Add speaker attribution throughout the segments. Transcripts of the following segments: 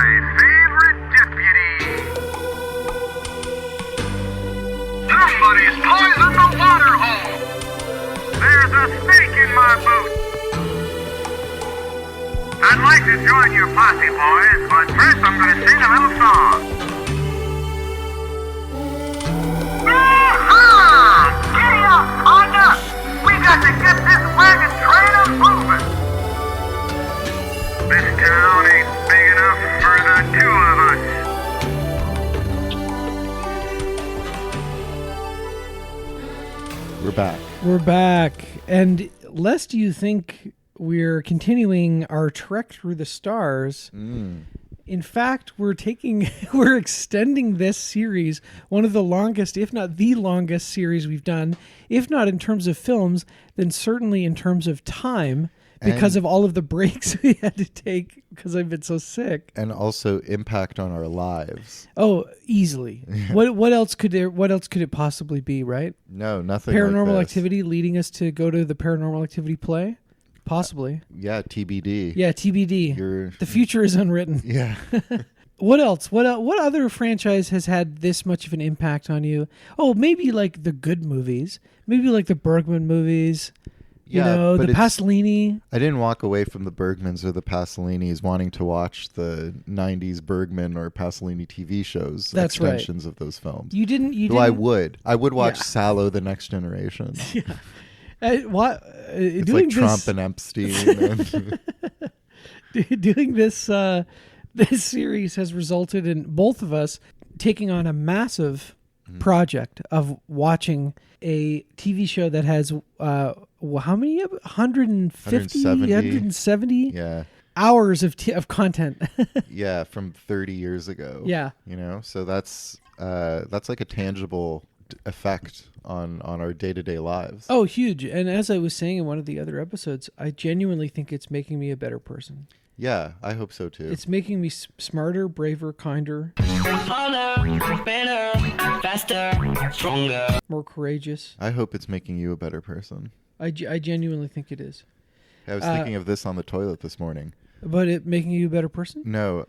Speaker 1: my favorite deputy. Somebody's poisoned the water hole. There's a snake in my boot. I'd like to join your posse, boys, but first I'm going to sing a little song. Aha! Giddy up, partner! We got to get this wagon train moving. This town ain't big enough for the two of us.
Speaker 2: We're back.
Speaker 3: We're back. And lest you think we're continuing our trek through the stars, in fact, we're extending this series, one of the longest, if not the longest series we've done, if not in terms of films, then certainly in terms of time, because of all of the breaks we had to take because I've been so sick.
Speaker 2: And also impact on our lives.
Speaker 3: Oh, easily. What else could it possibly be, right?
Speaker 2: No, nothing.
Speaker 3: Paranormal
Speaker 2: like this.
Speaker 3: Activity leading us to go to the Paranormal Activity play? Possibly.
Speaker 2: Yeah, TBD.
Speaker 3: Yeah, TBD. The future is unwritten.
Speaker 2: Yeah.
Speaker 3: What else? What other franchise has had this much of an impact on you? Oh, maybe like the good movies. Maybe like the Bergman movies.
Speaker 2: Yeah,
Speaker 3: the Pasolini.
Speaker 2: I didn't walk away from the Bergmans or the Pasolinis wanting to watch the 90s Bergman or Pasolini TV shows.
Speaker 3: That's
Speaker 2: extensions
Speaker 3: right.
Speaker 2: of those films.
Speaker 3: You didn't.
Speaker 2: Though I would watch Sallow: The Next Generation.
Speaker 3: Yeah.
Speaker 2: It's
Speaker 3: doing
Speaker 2: like Trump
Speaker 3: this,
Speaker 2: and Epstein.
Speaker 3: doing this this series has resulted in both of us taking on a massive project of watching a TV show that has how many? 150? 170
Speaker 2: Yeah.
Speaker 3: hours of content.
Speaker 2: Yeah, from 30 years ago.
Speaker 3: Yeah.
Speaker 2: So that's like a tangible effect on our day-to-day lives.
Speaker 3: Oh, huge. And as I was saying in one of the other episodes, I genuinely think it's making me a better person.
Speaker 2: Yeah, I hope so too.
Speaker 3: It's making me smarter, braver, kinder,
Speaker 4: Harder, better, faster, stronger.
Speaker 3: more courageous.
Speaker 2: I hope it's making you a better person.
Speaker 3: I genuinely think it is.
Speaker 2: I was thinking of this on the toilet this morning.
Speaker 3: But it making you a better person?
Speaker 2: No,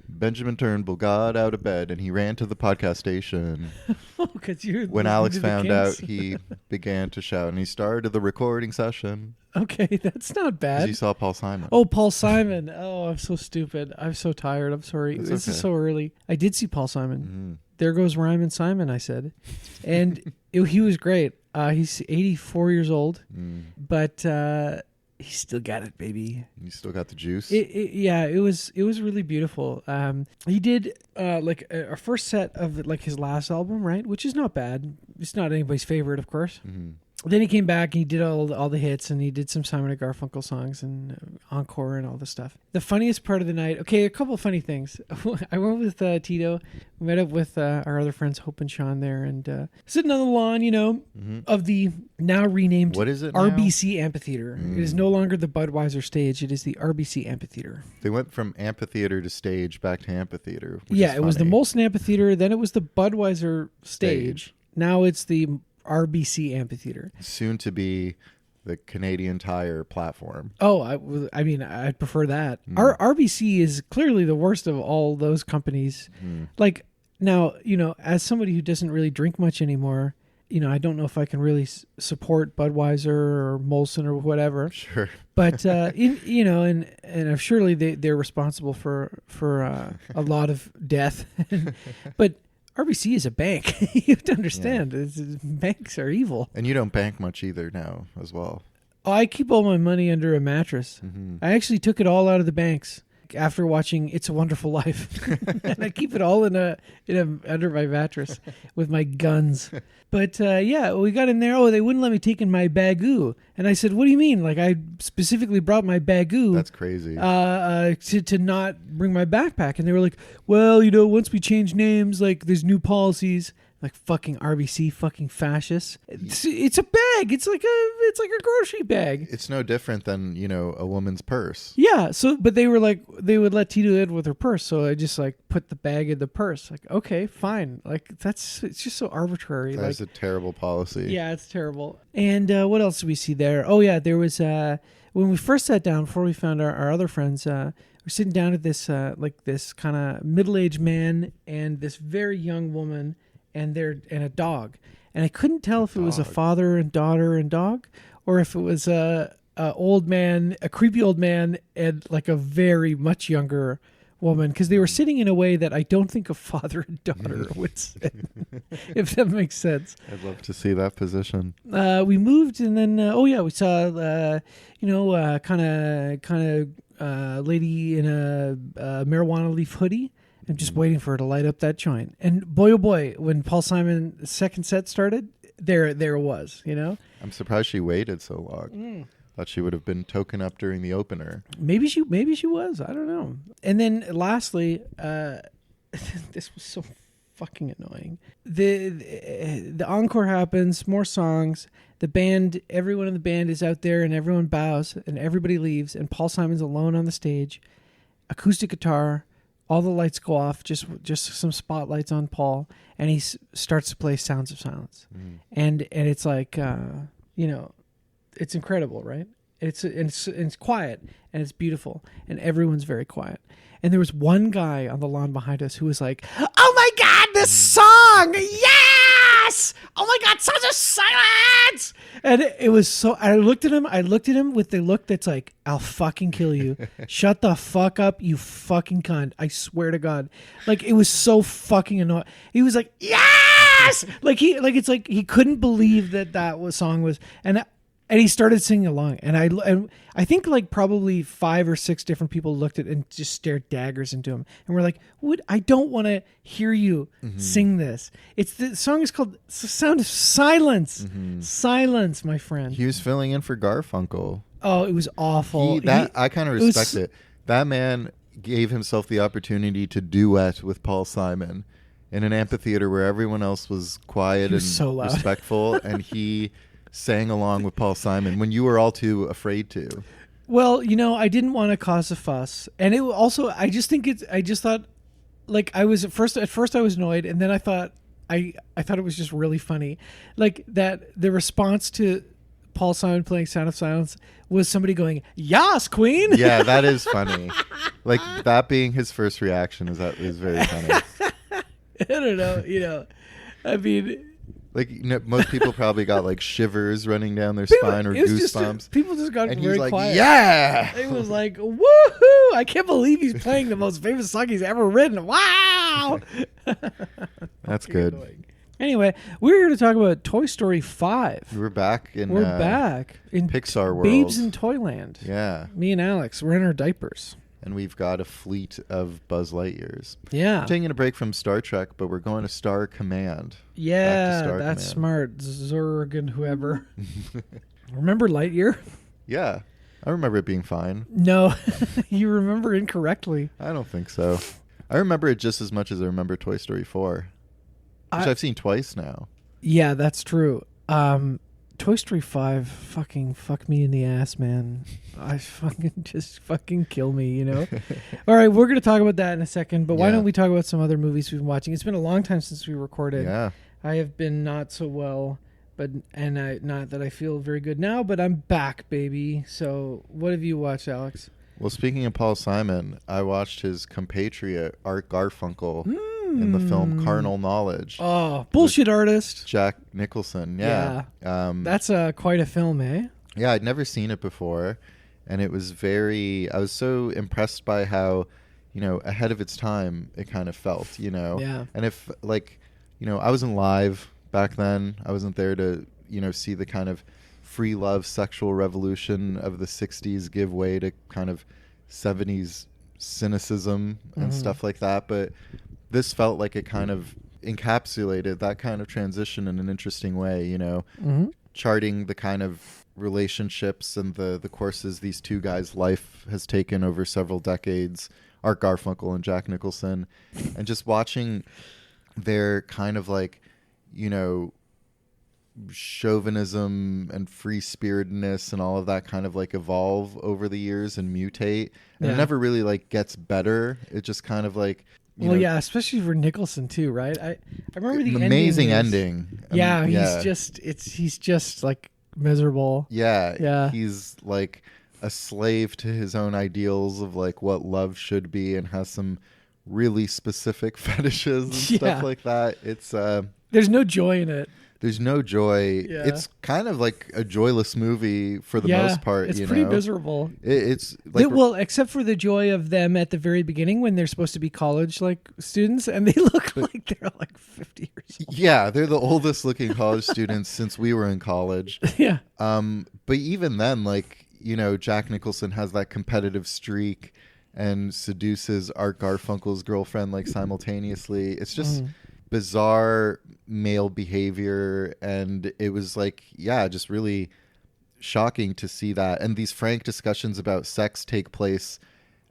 Speaker 2: Benjamin Turnbull got out of bed and he ran to the podcast station.
Speaker 3: Because you're
Speaker 2: When
Speaker 3: listening
Speaker 2: Alex
Speaker 3: to the
Speaker 2: found out,
Speaker 3: Kinks.
Speaker 2: he began to shout, and he started the recording session.
Speaker 3: Okay, that's not
Speaker 2: 'Cause
Speaker 3: bad.
Speaker 2: he saw Paul Simon.
Speaker 3: Oh, Paul Simon. Oh, I'm so stupid. I'm so tired. I'm sorry.
Speaker 2: It's
Speaker 3: This is
Speaker 2: okay.
Speaker 3: so early. I did see Paul Simon. There goes Ryman Simon, I said. And he was great. He's 84 years old, but he still got it, baby.
Speaker 2: You still got the juice?
Speaker 3: It was really beautiful. He did like a first set of like his last album, right? Which is not bad. It's not anybody's favorite, of course. Then he came back and he did all the hits, and he did some Simon and Garfunkel songs and encore and all this stuff. The funniest part of the night, okay, a couple of funny things. I went with Tito. We met up with our other friends, Hope and Sean, there, and sitting on the lawn, of the now renamed
Speaker 2: What is it now?
Speaker 3: RBC Amphitheater. It is no longer the Budweiser stage. It is the RBC Amphitheater.
Speaker 2: They went from amphitheater to stage back to amphitheater. Which
Speaker 3: Yeah,
Speaker 2: is
Speaker 3: it was the
Speaker 2: funny.
Speaker 3: Molson Amphitheater. Then it was the Budweiser stage. Now it's the RBC Amphitheater.
Speaker 2: Soon to be the Canadian Tire platform.
Speaker 3: Oh, I mean, I'd prefer that. Our RBC is clearly the worst of all those companies. Like now, as somebody who doesn't really drink much anymore, I don't know if I can really support Budweiser or Molson or whatever.
Speaker 2: Sure.
Speaker 3: But and surely they're responsible for a lot of death. But RBC is a bank. You have to understand. Banks are evil.
Speaker 2: And you don't bank much either now as well.
Speaker 3: Oh, I keep all my money under a mattress. I actually took it all out of the banks after watching It's a Wonderful Life. And I keep it all under my mattress with my guns. But we got in there. Oh, they wouldn't let me take in my bagoo. And I said, what do you mean? Like, I specifically brought my bagoo.
Speaker 2: That's crazy.
Speaker 3: To not bring my backpack. And they were like, well, once we change names, like there's new policies. Like fucking RBC, fucking fascists. It's a bag. It's like a grocery bag.
Speaker 2: It's no different than, a woman's purse.
Speaker 3: Yeah. So, but they were like, they would let Tito in with her purse. So I just like put the bag in the purse. Like, okay, fine. Like it's just so arbitrary.
Speaker 2: That's a terrible policy.
Speaker 3: Yeah, it's terrible. And what else did we see there? Oh yeah, there was when we first sat down before we found our other friends. we're sitting down at this like this kind of middle-aged man and this very young woman and a dog. And I couldn't tell if it was a father and daughter and dog, or if it was a old man, a creepy old man, and like a very much younger woman, because they were sitting in a way that I don't think a father and daughter would sit, if that makes sense.
Speaker 2: I'd love to see that position.
Speaker 3: We moved, and then we saw kind of lady in a marijuana leaf hoodie. I'm just waiting for her to light up that joint. And boy, oh boy, when Paul Simon's second set started, there it was, you know?
Speaker 2: I'm surprised she waited so long. Thought she would have been token up during the opener.
Speaker 3: Maybe she was. I don't know. And then lastly, this was so fucking annoying. The encore happens, more songs. The band, everyone in the band is out there and everyone bows and everybody leaves and Paul Simon's alone on the stage. Acoustic guitar. All the lights go off, just some spotlights on Paul, and he starts to play Sounds of Silence. And it's like, it's incredible, right? It's quiet, and it's beautiful, and everyone's very quiet. And there was one guy on the lawn behind us who was like, "Oh my God, this song! Yes! Oh my God, Sounds of Silence!" And it was so. I looked at him with the look that's like, "I'll fucking kill you. Shut the fuck up, you fucking cunt. I swear to God." Like, it was so fucking annoying. He was like, "Yes!" It's like he couldn't believe that song was, and he started singing along. And I think like probably 5 or 6 different people looked at it and just stared daggers into him. And we're like, I don't want to hear you sing this. The song is called Sound of Silence. Silence, my friend.
Speaker 2: He was filling in for Garfunkel.
Speaker 3: Oh, it was awful.
Speaker 2: I kind of respect it. That man gave himself the opportunity to duet with Paul Simon in an amphitheater where everyone else was quiet and
Speaker 3: so loud.
Speaker 2: Respectful, and he sang along with Paul Simon when you were all too afraid to.
Speaker 3: Well, I didn't want to cause a fuss, and it also, I just thought, like, I was at first I was annoyed, and then I thought it was just really funny, like that the response to Paul Simon playing Sound of Silence was somebody going, "Yas, Queen."
Speaker 2: Yeah, that is funny. Like, that being his first reaction is very funny.
Speaker 3: I don't know, I mean,
Speaker 2: like, most people probably got like shivers running down their spine or goosebumps.
Speaker 3: People just got
Speaker 2: and
Speaker 3: very
Speaker 2: he's like,
Speaker 3: quiet.
Speaker 2: "Yeah!"
Speaker 3: It was like, woohoo! I can't believe he's playing the most famous song he's ever written. Wow!
Speaker 2: That's good.
Speaker 3: Annoying. Anyway, we're here to talk about Toy Story 5.
Speaker 2: We're back in Pixar world.
Speaker 3: Babes in Toyland.
Speaker 2: Yeah.
Speaker 3: Me and Alex, we're in our diapers.
Speaker 2: And we've got a fleet of Buzz Lightyears.
Speaker 3: Yeah.
Speaker 2: We're taking a break from Star Trek, but we're going to Star Command.
Speaker 3: Yeah,
Speaker 2: Star
Speaker 3: that's
Speaker 2: Command.
Speaker 3: smart. Zurg and whoever. Remember Lightyear?
Speaker 2: Yeah. I remember it being fine.
Speaker 3: No, you remember incorrectly.
Speaker 2: I don't think so. I remember it just as much as I remember Toy Story 4, which I've seen twice now.
Speaker 3: Yeah, that's true. Toy Story 5, fuck me in the ass, man. I fucking kill me, All right, we're going to talk about that in a second, but why don't we talk about some other movies we've been watching? It's been a long time since we recorded.
Speaker 2: Yeah.
Speaker 3: I have been not so well, not that I feel very good now, but I'm back, baby. So what have you watched, Alex?
Speaker 2: Well, speaking of Paul Simon, I watched his compatriot, Art Garfunkel, in the film Carnal Knowledge.
Speaker 3: Oh, bullshit artist.
Speaker 2: Jack Nicholson, yeah.
Speaker 3: That's quite a film, eh?
Speaker 2: Yeah, I'd never seen it before, and it was I was so impressed by how, ahead of its time it kind of felt,
Speaker 3: Yeah.
Speaker 2: And if, I wasn't live back then. I wasn't there to, see the kind of free love sexual revolution of the 60s give way to kind of 70s cynicism and stuff like that, but this felt like it kind of encapsulated that kind of transition in an interesting way, charting the kind of relationships and the courses these two guys' life has taken over several decades, Art Garfunkel and Jack Nicholson, and just watching their kind of chauvinism and free-spiritedness and all of that kind of evolve over the years and mutate, and it never really gets better. It just kind of
Speaker 3: especially for Nicholson too, right? I remember the
Speaker 2: amazing ending.
Speaker 3: He's just miserable.
Speaker 2: Yeah. He's a slave to his own ideals of like what love should be, and has some really specific fetishes and stuff like that. It's
Speaker 3: There's no joy in it.
Speaker 2: there's no joy.
Speaker 3: Yeah.
Speaker 2: It's kind of like a joyless movie for the most part.
Speaker 3: It's
Speaker 2: you
Speaker 3: pretty
Speaker 2: know?
Speaker 3: miserable.
Speaker 2: It's like
Speaker 3: Well, except for the joy of them at the very beginning when they're supposed to be college like students, and they look like they're like 50 years old.
Speaker 2: yeah, they're the oldest looking college students since we were in college.
Speaker 3: Yeah.
Speaker 2: But even then, like, you know, Jack Nicholson has that competitive streak and seduces Art Garfunkel's girlfriend like simultaneously. It's just bizarre male behavior, and it was like, yeah, just really shocking to see that. And these frank discussions about sex take place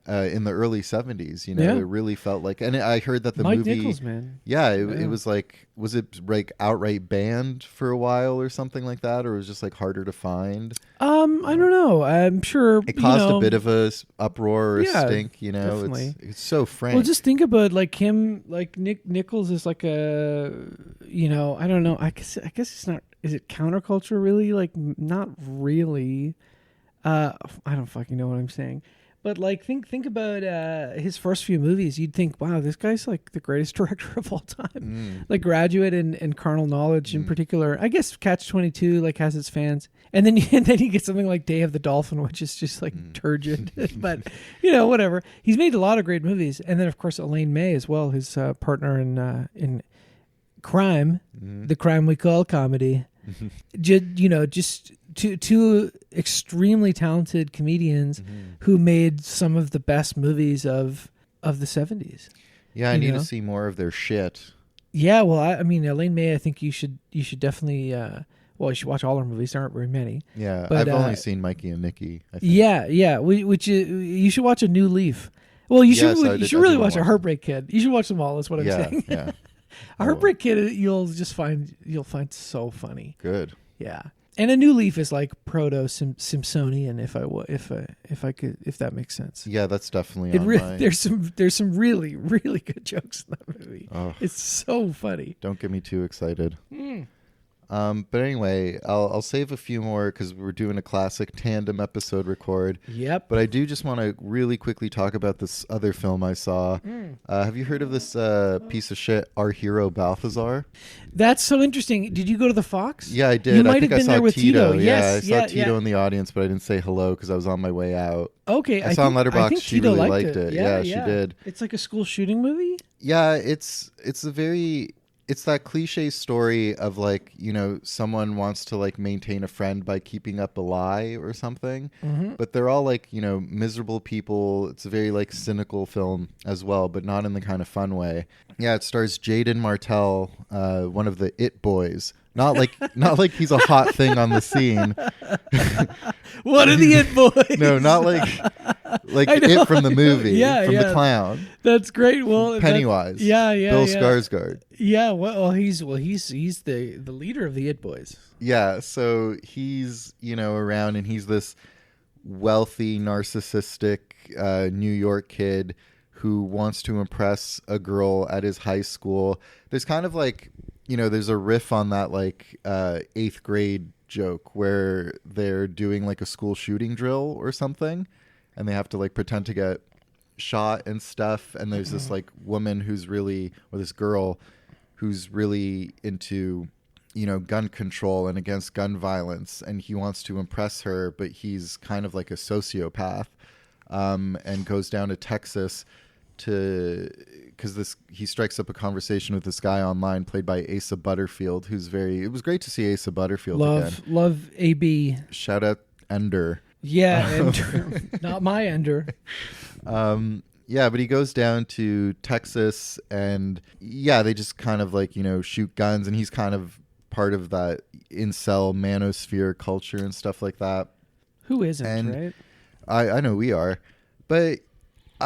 Speaker 2: in the early 70s. You know,
Speaker 3: Yeah.
Speaker 2: it really felt like, and I heard that the
Speaker 3: Mike
Speaker 2: movie,
Speaker 3: Nichols, man.
Speaker 2: yeah,
Speaker 3: Yeah.
Speaker 2: it was like, was it like outright banned for a while or something like that, or it was just like harder to find?
Speaker 3: I don't know. I'm sure
Speaker 2: It caused
Speaker 3: you know,
Speaker 2: a bit of a uproar or
Speaker 3: Yeah,
Speaker 2: a stink, you know.
Speaker 3: definitely.
Speaker 2: It's so frank.
Speaker 3: Well, just think about like him, like Nichols is like a, you know, I don't know. I guess it's not. Is it counterculture really? Like not really. I don't fucking know what I'm saying. But like think about his first few movies. You'd think, wow, this guy's like the greatest director of all time. Like Graduate and Carnal Knowledge in particular. I guess Catch-22 like has its fans. And then you get something like Day of the Dolphin, which is just like turgid. But you know, whatever. He's made a lot of great movies. And then of course Elaine May as well, his partner in Crime, the crime we call comedy. Just two extremely talented comedians who made some of the best movies of the 70s.
Speaker 2: yeah, I
Speaker 3: you
Speaker 2: need
Speaker 3: know?
Speaker 2: to see more of their shit.
Speaker 3: Yeah, well, I mean, Elaine May, I think you should definitely. Well, you should watch all her movies. There aren't very many.
Speaker 2: Yeah,
Speaker 3: But,
Speaker 2: I've only seen Mikey and Nikki. I think.
Speaker 3: Yeah. Which you should watch A New Leaf. Well, you
Speaker 2: Yes, I
Speaker 3: should
Speaker 2: did-
Speaker 3: you
Speaker 2: I
Speaker 3: really
Speaker 2: did
Speaker 3: watch A
Speaker 2: watch
Speaker 3: Heartbreak Kid. You should watch them all. That's what I'm
Speaker 2: Yeah,
Speaker 3: saying.
Speaker 2: yeah.
Speaker 3: A Heartbreak Kid, you'll find so funny.
Speaker 2: Good.
Speaker 3: Yeah, and A New Leaf is like proto Simpsonian, if that makes sense.
Speaker 2: Yeah, that's definitely
Speaker 3: It
Speaker 2: on
Speaker 3: really,
Speaker 2: my...
Speaker 3: there's some really really good jokes in that movie.
Speaker 2: Ugh.
Speaker 3: It's so funny.
Speaker 2: Don't get me too excited. But anyway, I'll save a few more because we're doing a classic tandem episode record.
Speaker 3: Yep.
Speaker 2: But I do just want to really quickly talk about this other film I saw. Have you heard of this piece of shit, Our Hero Balthazar?
Speaker 3: That's so interesting. Did you go to the Fox?
Speaker 2: Yeah, I did.
Speaker 3: You
Speaker 2: I
Speaker 3: might
Speaker 2: think
Speaker 3: have
Speaker 2: I
Speaker 3: been
Speaker 2: saw
Speaker 3: there with
Speaker 2: Tito.
Speaker 3: Tito.
Speaker 2: Yeah,
Speaker 3: Yes,
Speaker 2: I saw Tito
Speaker 3: yeah.
Speaker 2: in the audience, but I didn't say hello because I was on my way out.
Speaker 3: Okay,
Speaker 2: I saw on
Speaker 3: I
Speaker 2: Letterboxd
Speaker 3: think
Speaker 2: she
Speaker 3: Tito
Speaker 2: really liked it.
Speaker 3: Yeah,
Speaker 2: Yeah, she did.
Speaker 3: It's like a school shooting movie.
Speaker 2: Yeah, it's that cliche story of like, you know, someone wants to like maintain a friend by keeping up a lie or something, but they're all like, you know, miserable people. It's a very like cynical film as well, but not in the kind of fun way. Yeah, it stars Jaden Martell, one of the It Boys. Not like he's a hot thing on the scene.
Speaker 3: What are the It Boys?
Speaker 2: No, not like
Speaker 3: I know.
Speaker 2: It from the movie,
Speaker 3: Yeah,
Speaker 2: from
Speaker 3: yeah.
Speaker 2: the clown,
Speaker 3: That's great. Well,
Speaker 2: Pennywise.
Speaker 3: yeah,
Speaker 2: Bill
Speaker 3: yeah.
Speaker 2: Skarsgård.
Speaker 3: Yeah, well, he's the leader of the It Boys.
Speaker 2: Yeah, so he's, you know, around, and he's this wealthy, narcissistic New York kid who wants to impress a girl at his high school. There's kind of like, you know, there's a riff on that like 8th grade joke where they're doing like a school shooting drill or something, and they have to like pretend to get shot and stuff. And there's this like woman who's really, or this girl who's really into, you know, gun control and against gun violence, and he wants to impress her, but he's kind of like a sociopath, and goes down to Texas because he strikes up a conversation with this guy online played by Asa Butterfield, who's it was great to see Asa Butterfield again.
Speaker 3: Love AB.
Speaker 2: Shout out Ender.
Speaker 3: Yeah, Ender. Not my Ender.
Speaker 2: Yeah, but he goes down to Texas, and yeah, they just kind of like, you know, shoot guns, and he's kind of part of that incel manosphere culture and stuff like that.
Speaker 3: Who isn't,
Speaker 2: And
Speaker 3: right?
Speaker 2: I know we are, but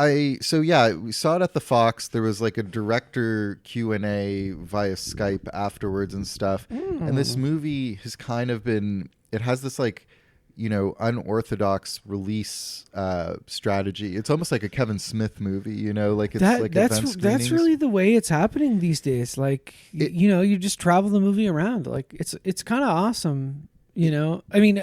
Speaker 2: we saw it at the Fox. There was like a director Q&A via Skype afterwards and stuff. And this movie has kind of it has this like, you know, unorthodox release strategy. It's almost like a Kevin Smith movie, you know, like it's like event
Speaker 3: that's
Speaker 2: screenings.
Speaker 3: really the way it's happening these days. Like you know, you just travel the movie around. Like it's kind of awesome. You know, I mean,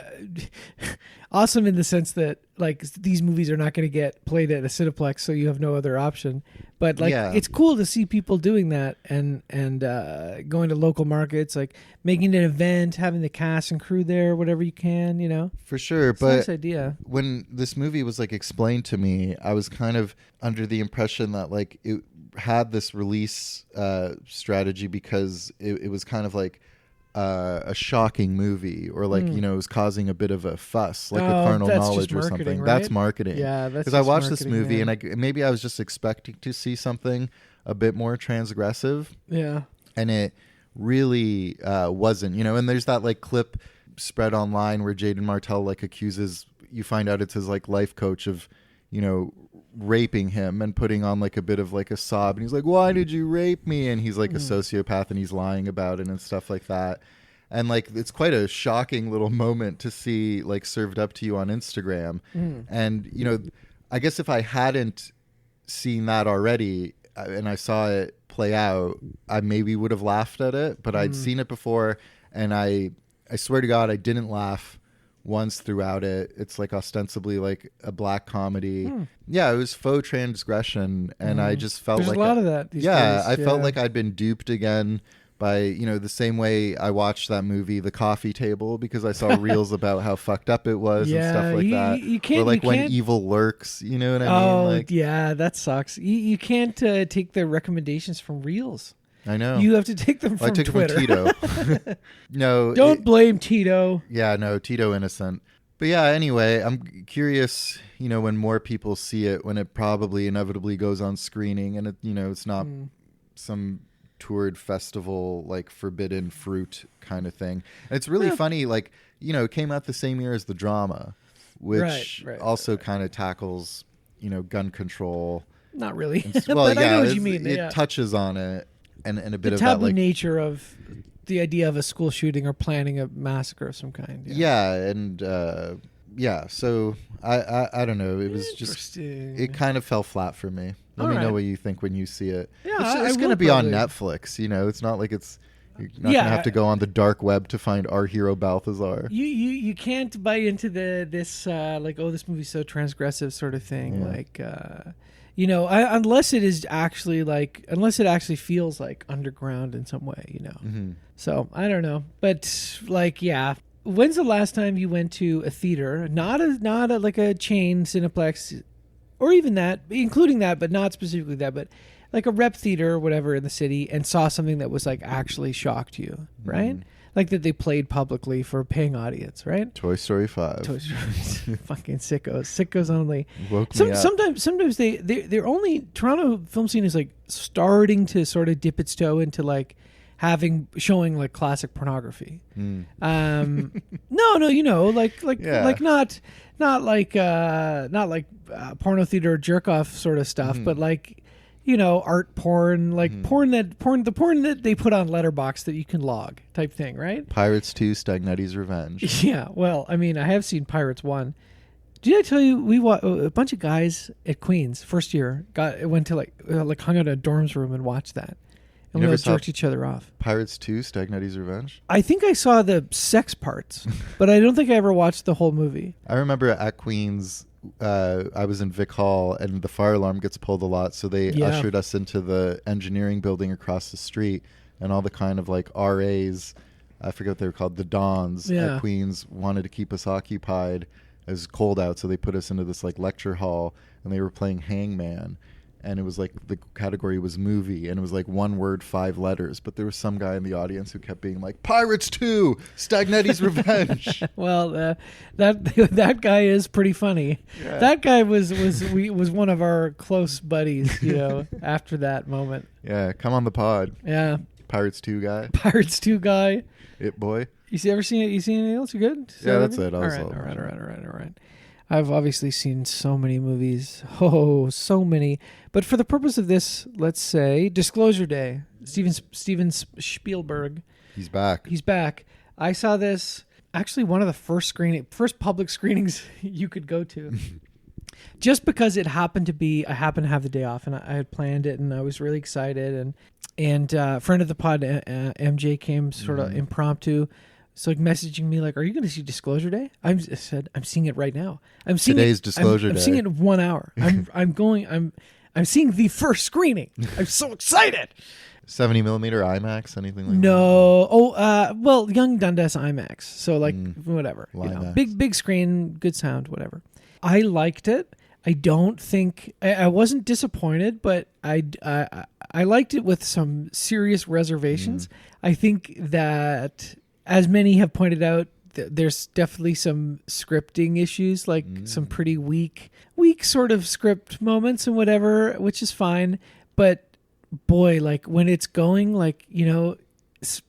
Speaker 3: awesome in the sense that like these movies are not going to get played at a Cineplex, so you have no other option. But like,
Speaker 2: Yeah.
Speaker 3: it's cool to see people doing that and going to local markets, like making an event, having the cast and crew there, whatever you can. You know,
Speaker 2: For sure,
Speaker 3: it's a
Speaker 2: but
Speaker 3: nice idea.
Speaker 2: when this movie was like explained to me, I was kind of under the impression that like it had this release strategy because it was kind of like a shocking movie, or like you know, it was causing a bit of a fuss, like a carnal
Speaker 3: that's just
Speaker 2: knowledge or
Speaker 3: marketing,
Speaker 2: something.
Speaker 3: right?
Speaker 2: That's marketing.
Speaker 3: Yeah, that's
Speaker 2: because I
Speaker 3: just
Speaker 2: watched this
Speaker 3: marketing,
Speaker 2: movie
Speaker 3: man.
Speaker 2: and maybe I was just expecting to see something a bit more transgressive,
Speaker 3: Yeah.
Speaker 2: and it really wasn't, you know. And there's that like clip spread online where Jaden Martell like accuses, you find out it's his like life coach of, you know, raping him and putting on like a bit of like a sob, and he's like, why did you rape me? And he's like a sociopath and he's lying about it and stuff like that. And like it's quite a shocking little moment to see like served up to you on Instagram. And you know, I guess if I hadn't seen that already and I saw it play out, I maybe would have laughed at it, but I'd seen it before, and I swear to God I didn't laugh once throughout it. It's like ostensibly like a black comedy. Yeah, it was faux transgression, and I just felt
Speaker 3: There's
Speaker 2: like
Speaker 3: a lot of that these
Speaker 2: yeah,
Speaker 3: days,
Speaker 2: I felt
Speaker 3: yeah.
Speaker 2: like I'd been duped again by, you know, the same way I watched that movie The Coffee Table, because I saw reels about how fucked up it was and stuff like that.
Speaker 3: You can't,
Speaker 2: or like
Speaker 3: you
Speaker 2: when
Speaker 3: can't,
Speaker 2: evil lurks, you know what I
Speaker 3: oh
Speaker 2: mean? Like,
Speaker 3: yeah, that sucks. You can't take the recommendations from reels.
Speaker 2: I know.
Speaker 3: You have to take them
Speaker 2: Well,
Speaker 3: from
Speaker 2: I took
Speaker 3: Twitter.
Speaker 2: it from Tito. No,
Speaker 3: Don't blame Tito.
Speaker 2: yeah, no, Tito innocent. But yeah, anyway, I'm curious, you know, when more people see it, when it probably inevitably goes on screening, and it, you know, it's not some toured festival like forbidden fruit kind of thing. And it's really funny, like, you know, it came out the same year as The Drama, which
Speaker 3: Right,
Speaker 2: also kind of tackles, you know, gun control.
Speaker 3: Not really.
Speaker 2: Well,
Speaker 3: but
Speaker 2: yeah,
Speaker 3: I know what
Speaker 2: it's-
Speaker 3: you mean.
Speaker 2: it
Speaker 3: Yeah.
Speaker 2: touches on it, and a bit
Speaker 3: The
Speaker 2: of that,
Speaker 3: taboo
Speaker 2: like,
Speaker 3: nature of the idea of a school shooting or planning a massacre of some kind.
Speaker 2: yeah, and yeah. So I don't know. It was just,
Speaker 3: Interesting.
Speaker 2: it kind of fell flat for me. Let
Speaker 3: All
Speaker 2: me know
Speaker 3: right.
Speaker 2: what you think when you see it.
Speaker 3: Yeah,
Speaker 2: it's
Speaker 3: I
Speaker 2: going to
Speaker 3: will
Speaker 2: be on
Speaker 3: probably.
Speaker 2: Netflix. You know, it's not like you're not
Speaker 3: Yeah.
Speaker 2: going to have to go on the dark web to find Our Hero Balthazar.
Speaker 3: You can't buy into this like, oh, this movie's so transgressive sort of thing.
Speaker 2: Yeah.
Speaker 3: Like you know, unless it actually feels like underground in some way, you know.
Speaker 2: Mm-hmm.
Speaker 3: So I don't know, but like, yeah. When's the last time you went to a theater, not a like a chain Cineplex, or even that, including that, but not specifically that, but like a rep theater or whatever in the city, and saw something that was like actually shocked you, right? Like that they played publicly for a paying audience, right?
Speaker 2: Toy Story 5.
Speaker 3: Toy Story, fucking sickos only.
Speaker 2: Woke me up.
Speaker 3: Sometimes they're only, Toronto film scene is like starting to sort of dip its toe into like showing like classic pornography. No, you know, like
Speaker 2: Yeah.
Speaker 3: like not like porno theater jerk off sort of stuff, but like, you know, art porn, like porn that they put on Letterboxd that you can log type thing, right?
Speaker 2: Pirates 2, Stagnetti's Revenge.
Speaker 3: Yeah, well, I mean, I have seen Pirates 1. Did I tell you a bunch of guys at Queens first year went to like hung out in a dorms room and watched that, and we
Speaker 2: never
Speaker 3: all
Speaker 2: saw-
Speaker 3: jerked each other off.
Speaker 2: Pirates 2, Stagnetti's Revenge.
Speaker 3: I think I saw the sex parts, but I don't think I ever watched the whole movie.
Speaker 2: I remember at Queens, I was in Vic Hall, and the fire alarm gets pulled a lot, so they
Speaker 3: Yeah.
Speaker 2: ushered us into the engineering building across the street, and all the kind of like RAs, I forget what they were called, the Dons
Speaker 3: Yeah.
Speaker 2: at Queens wanted to keep us occupied. It was cold out, so they put us into this like lecture hall, and they were playing Hangman. And it was like the category was movie, and it was like one word, 5 letters. But there was some guy in the audience who kept being like, "Pirates 2, Stagnetti's Revenge."
Speaker 3: Well, that guy is pretty funny.
Speaker 2: Yeah.
Speaker 3: That guy was one of our close buddies, you know. After that moment,
Speaker 2: Yeah, come on the pod,
Speaker 3: yeah,
Speaker 2: Pirates 2 guy,
Speaker 3: Pirates 2 guy.
Speaker 2: it boy.
Speaker 3: Ever seen it? You seen anything else? You good?
Speaker 2: Yeah, that's it.
Speaker 3: All
Speaker 2: I
Speaker 3: right,
Speaker 2: was
Speaker 3: all
Speaker 2: all-
Speaker 3: right. I've obviously seen so many movies. Oh, so many. But for the purpose of this, let's say Disclosure Day. Steven Spielberg.
Speaker 2: He's back.
Speaker 3: He's back. I saw this actually one of the first public screenings you could go to. Just because I happened to have the day off, and I had planned it, and I was really excited, and friend of the pod, MJ, came sort of impromptu. So like messaging me like, "Are you going to see Disclosure Day?" I said, "I'm seeing it right now. I'm seeing
Speaker 2: Today's
Speaker 3: it,
Speaker 2: Disclosure
Speaker 3: I'm
Speaker 2: Day.
Speaker 3: seeing it in 1 hour. I'm seeing the first screening. I'm so excited."
Speaker 2: 70 millimeter IMAX, anything like that?
Speaker 3: No. Well, Young Dundas IMAX. So like whatever. You know,
Speaker 2: IMAX.
Speaker 3: big screen, good sound, whatever. I liked it. I don't think I wasn't disappointed, but I liked it with some serious reservations. I think that, as many have pointed out, there's definitely some scripting issues, like some pretty weak sort of script moments and whatever, which is fine. But boy, like when it's going, like, you know,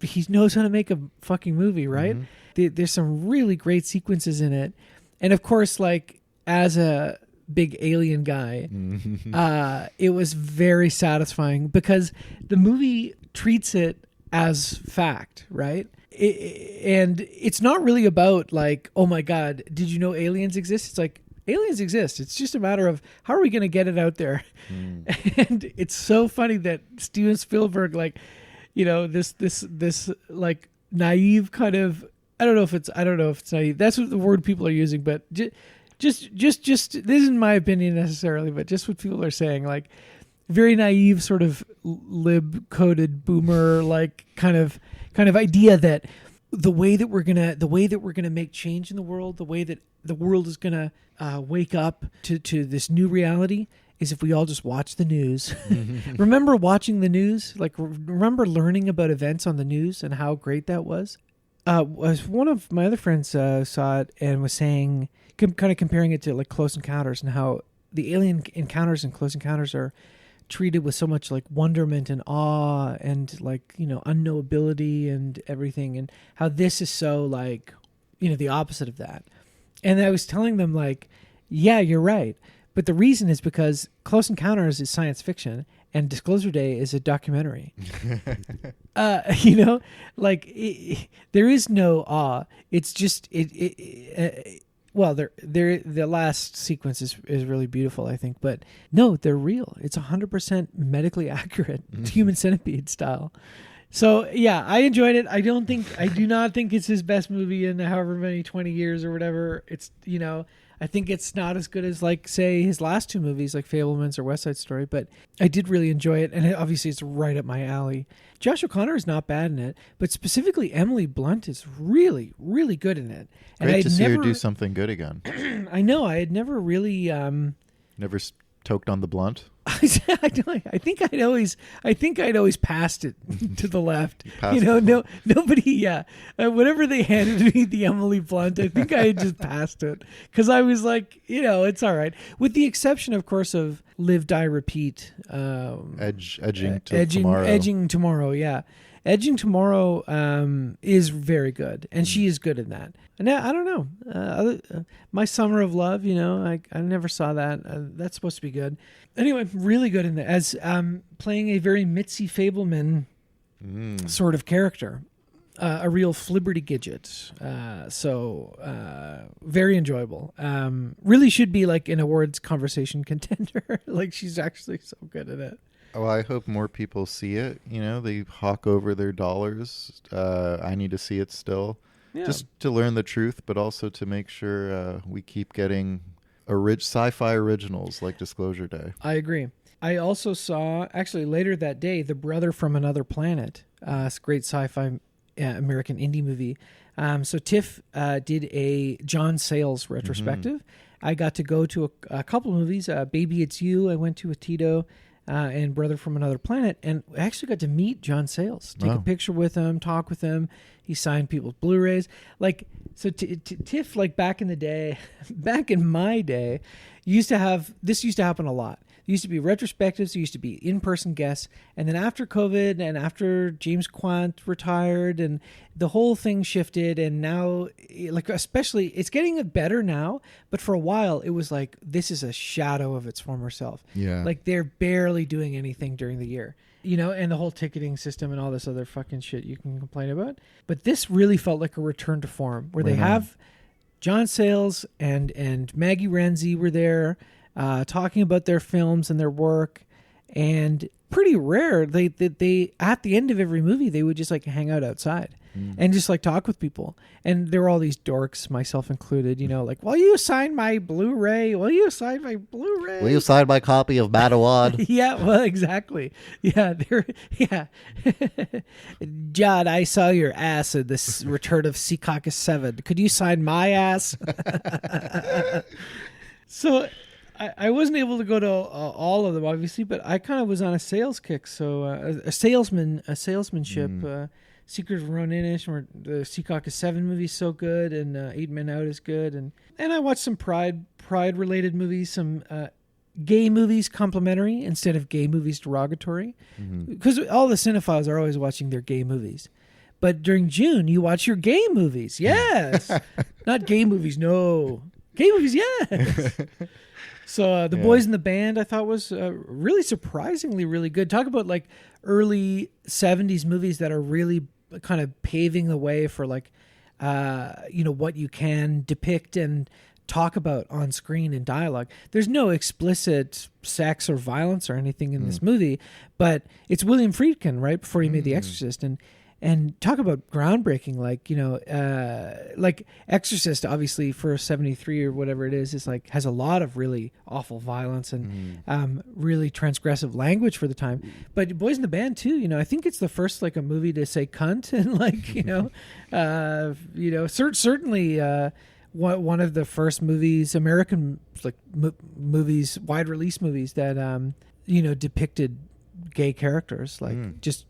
Speaker 3: he knows how to make a fucking movie, right? There's some really great sequences in it. And of course, like, as a big Alien guy, it was very satisfying because the movie treats it as fact, right? And it's not really about like, oh my God, did you know aliens exist? It's like, aliens exist. It's just a matter of how are we going to get it out there? And it's so funny that Steven Spielberg, like, you know, this like naive kind of, I don't know if it's naive. That's what the word people are using, but just this isn't my opinion necessarily, but just what people are saying, like very naive sort of lib coded boomer, like kind of idea that the way that we're gonna make change in the world, the way that the world is gonna wake up to this new reality is if we all just watch the news. Remember watching the news? Like, remember learning about events on the news and how great that was? One of my other friends saw it and was saying, kind of comparing it to like Close Encounters and how the alien encounters and Close Encounters are treated with so much like wonderment and awe and like, you know, unknowability and everything, and how this is so like, you know, the opposite of that. And I was telling them like, yeah, you're right. But the reason is because Close Encounters is science fiction and Disclosure Day is a documentary. You know, like there is no awe. It's just well, the last sequence is really beautiful, I think, but no, they're real. It's 100% medically accurate, Human Centipede style. So yeah, I enjoyed it. I do not think it's his best movie in however many 20 years or whatever. It's, you know, I think it's not as good as like say his last two movies like Fabelmans or West Side Story, but I did really enjoy it, and obviously it's right up my alley. Josh O'Connor is not bad in it, but specifically Emily Blunt is really, really good in it.
Speaker 2: Great to see her do something good again.
Speaker 3: I know. I had never really
Speaker 2: Never toked on the blunt.
Speaker 3: I think I'd always passed it to the left. You know, nobody. Yeah, whenever they handed me the Emily Blunt, I think I had just passed it because I was like, you know, it's all right, with the exception, of course, of Live, Die, Repeat. Edging Tomorrow. Yeah. Edging Tomorrow is very good, and she is good in that. And I don't know, My Summer of Love, you know, I never saw that. That's supposed to be good. Anyway, really good in that, as playing a very Mitzi Fableman sort of character, a real flibberty gidget. So very enjoyable. Really should be like an awards conversation contender. Like she's actually so good at it.
Speaker 2: Oh, I hope more people see it. You know, they hawk over their dollars. I need to see it still, just to learn the truth, but also to make sure we keep getting sci-fi originals like Disclosure Day.
Speaker 3: I agree. I also saw, actually later that day, The Brother from Another Planet. It's a great sci-fi American indie movie. So TIFF did a John Sayles retrospective. I got to go to a couple of movies. Baby It's You I went to with Tito. And Brother from Another Planet, and I actually got to meet John Sayles, take a picture with him, talk with him. He signed people's Blu-rays. Like, so TIFF, like back in the day, back in my day, used to happen a lot. There used to be retrospectives, there used to be in-person guests, and then after COVID and after James Quant retired and the whole thing shifted, and now, like, especially, it's getting better now, but for a while it was like, this is a shadow of its former self.
Speaker 2: Yeah.
Speaker 3: Like, they're barely doing anything during the year. You know, and the whole ticketing system and all this other fucking shit you can complain about. But this really felt like a return to form, where they have John Sayles and Maggie Renzi were there, talking about their films and their work, and pretty rare. They at the end of every movie they would just like hang out outside and just like talk with people. And there were all these dorks, myself included, you know, like, will you sign my Blu-ray? Will you sign my Blu-ray?
Speaker 2: Will you sign my copy of Matawad?
Speaker 3: Yeah, well, exactly. Yeah, yeah. John, I saw your ass in this Return of Secaucus 7. Could you sign my ass? So I wasn't able to go to all of them, obviously, but I kind of was on a sales kick. So a salesmanship. Secret of Ronin-ish, where the Secaucus 7 movie is so good, and 8 Men Out is good, and I watched some pride related movies, some gay movies complimentary instead of gay movies derogatory, because all the cinephiles are always watching their gay movies. But during June, you watch your gay movies, yes, not gay movies, no, gay movies, yes. So The Boys in the Band, I thought was really surprisingly really good. Talk about like early 70s movies that are really kind of paving the way for like, what you can depict and talk about on screen in dialogue. There's no explicit sex or violence or anything in this movie, but it's William Friedkin, right, before he made The Exorcist. And talk about groundbreaking, like, like Exorcist, obviously for 73 or whatever it is like has a lot of really awful violence and really transgressive language for the time. But Boys in the Band too, I think it's the first like a movie to say cunt and like, certainly one of the first movies, American like movies, wide release movies that depicted gay characters, like just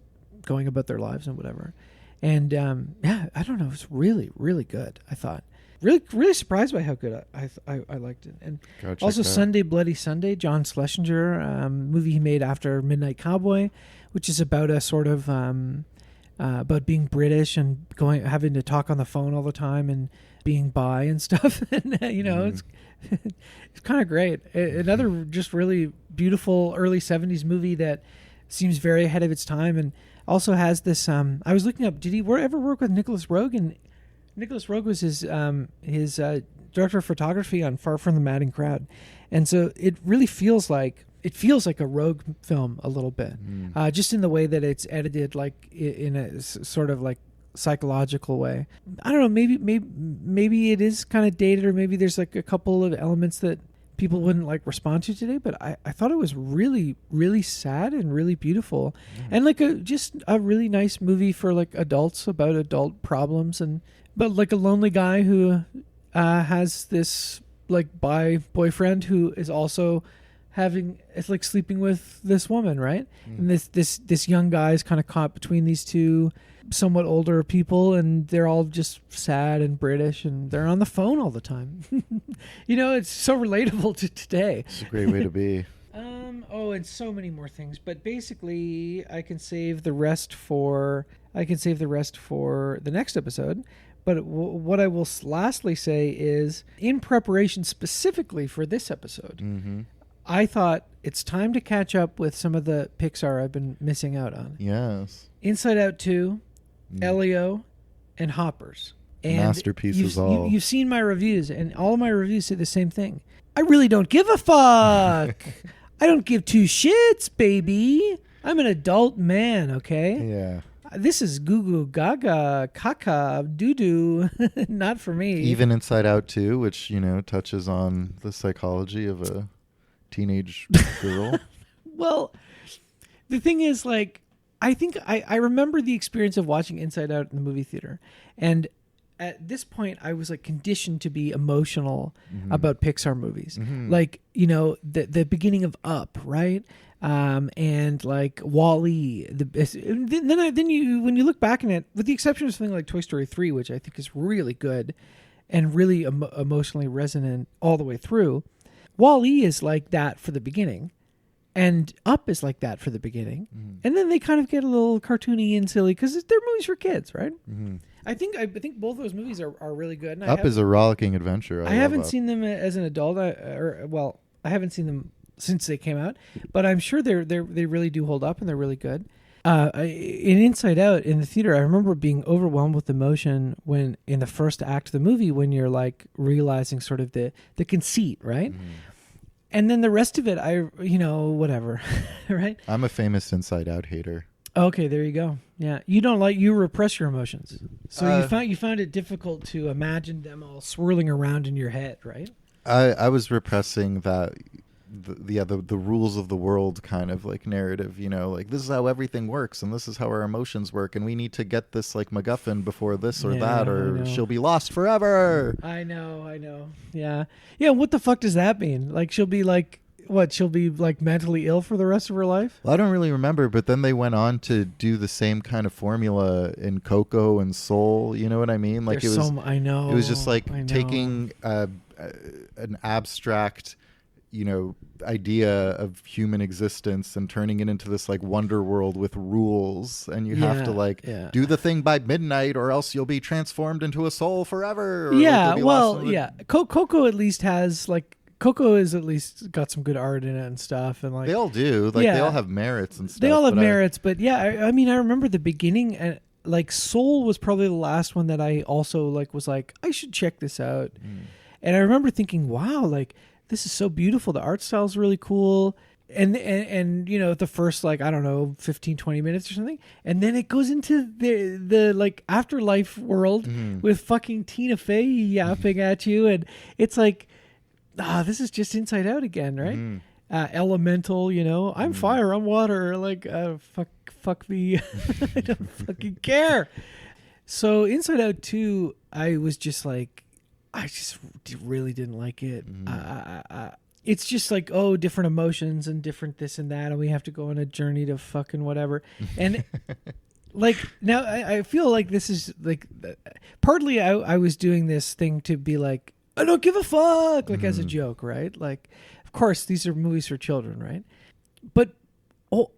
Speaker 3: going about their lives and whatever. And I don't know, it was really, really good. I thought really, really surprised by how good I liked it. And also Sunday Bloody Sunday, John Schlesinger, movie he made after Midnight Cowboy, which is about a sort of about being British and having to talk on the phone all the time and being bi and stuff. And it's kind of great. Another just really beautiful early 70s movie that seems very ahead of its time, and also has this. I was looking up. Did he ever work with Nicholas Roeg? And Nicholas Roeg was his director of photography on Far From the Madding Crowd, and so it really feels like a Roeg film a little bit, just in the way that it's edited, like in a sort of like psychological way. I don't know. Maybe it is kind of dated, or maybe there's like a couple of elements that people wouldn't like respond to today, but I thought it was really, really sad and really beautiful, and like just a really nice movie for like adults about adult problems, but like a lonely guy who has this like bi boyfriend who is also it's like sleeping with this woman, right? And this young guy is kind of caught between these two somewhat older people, and they're all just sad and British, and they're on the phone all the time. It's so relatable to today.
Speaker 2: It's a great way to be.
Speaker 3: And so many more things, but basically I can save the rest for the next episode. But what I will lastly say is, in preparation specifically for this episode, I thought it's time to catch up with some of the Pixar I've been missing out on.
Speaker 2: Yes.
Speaker 3: Inside Out 2, Elio, and Hoppers. And
Speaker 2: masterpieces all.
Speaker 3: You've seen my reviews, and all of my reviews say the same thing. I really don't give a fuck. I don't give two shits, baby. I'm an adult man, okay?
Speaker 2: Yeah.
Speaker 3: This is goo goo gaga caca doo doo, not for me.
Speaker 2: Even Inside Out 2, which, touches on the psychology of a teenage girl.
Speaker 3: Well, the thing is, like, I think I remember the experience of watching Inside Out in the movie theater, and at this point I was like conditioned to be emotional about Pixar movies, like the beginning of Up, right? And like WALL-E. Then when you look back on it, with the exception of something like Toy Story 3, which I think is really good and really emotionally resonant all the way through, WALL-E is like that for the beginning. And Up is like that for the beginning. And then they kind of get a little cartoony and silly because they're movies for kids, right? I think both those movies are really good. And
Speaker 2: Up is a rollicking adventure.
Speaker 3: I haven't seen them as an adult. I haven't seen them since they came out, but I'm sure they really do hold up and they're really good. In Inside Out in the theater, I remember being overwhelmed with emotion when in the first act of the movie, when you're like realizing sort of the conceit, right? And then the rest of it, whatever, right?
Speaker 2: I'm a famous Inside Out hater.
Speaker 3: Okay, there you go. Yeah, you repress your emotions, so you found it difficult to imagine them all swirling around in your head, right?
Speaker 2: I was repressing that the rules of the world kind of like narrative, like this is how everything works and this is how our emotions work and we need to get this like MacGuffin before this or that or she'll be lost forever.
Speaker 3: I know. Yeah. What the fuck does that mean? Like she'll be like what? She'll be like mentally ill for the rest of her life?
Speaker 2: Well, I don't really remember, but then they went on to do the same kind of formula in Coco and Soul. You know what I mean? Like
Speaker 3: I know.
Speaker 2: It was just like taking an abstract, idea of human existence and turning it into this like wonder world with rules, and you have to do the thing by midnight or else you'll be transformed into a soul forever. Or
Speaker 3: Coco at least has like Coco is at least got some good art in it and stuff, and like
Speaker 2: they all do. Like they all have merits and stuff.
Speaker 3: They all have merits, but I mean, I remember the beginning, and like Soul was probably the last one that I also like was like I should check this out, and I remember thinking, wow, like this is so beautiful. The art style is really cool. And the first, like, I don't know, 15, 20 minutes or something. And then it goes into the like afterlife world with fucking Tina Fey yapping at you. And it's like, this is just Inside Out again, right? Elemental, I'm fire, I'm water. Like, fuck me. I don't fucking care. So Inside Out 2, I was just like, I just really didn't like it. It's just like, different emotions and different this and that, and we have to go on a journey to fucking whatever. And like now, I feel like this is like partly I was doing this thing to be like, I don't give a fuck, like as a joke, right? Like, of course, these are movies for children, right? But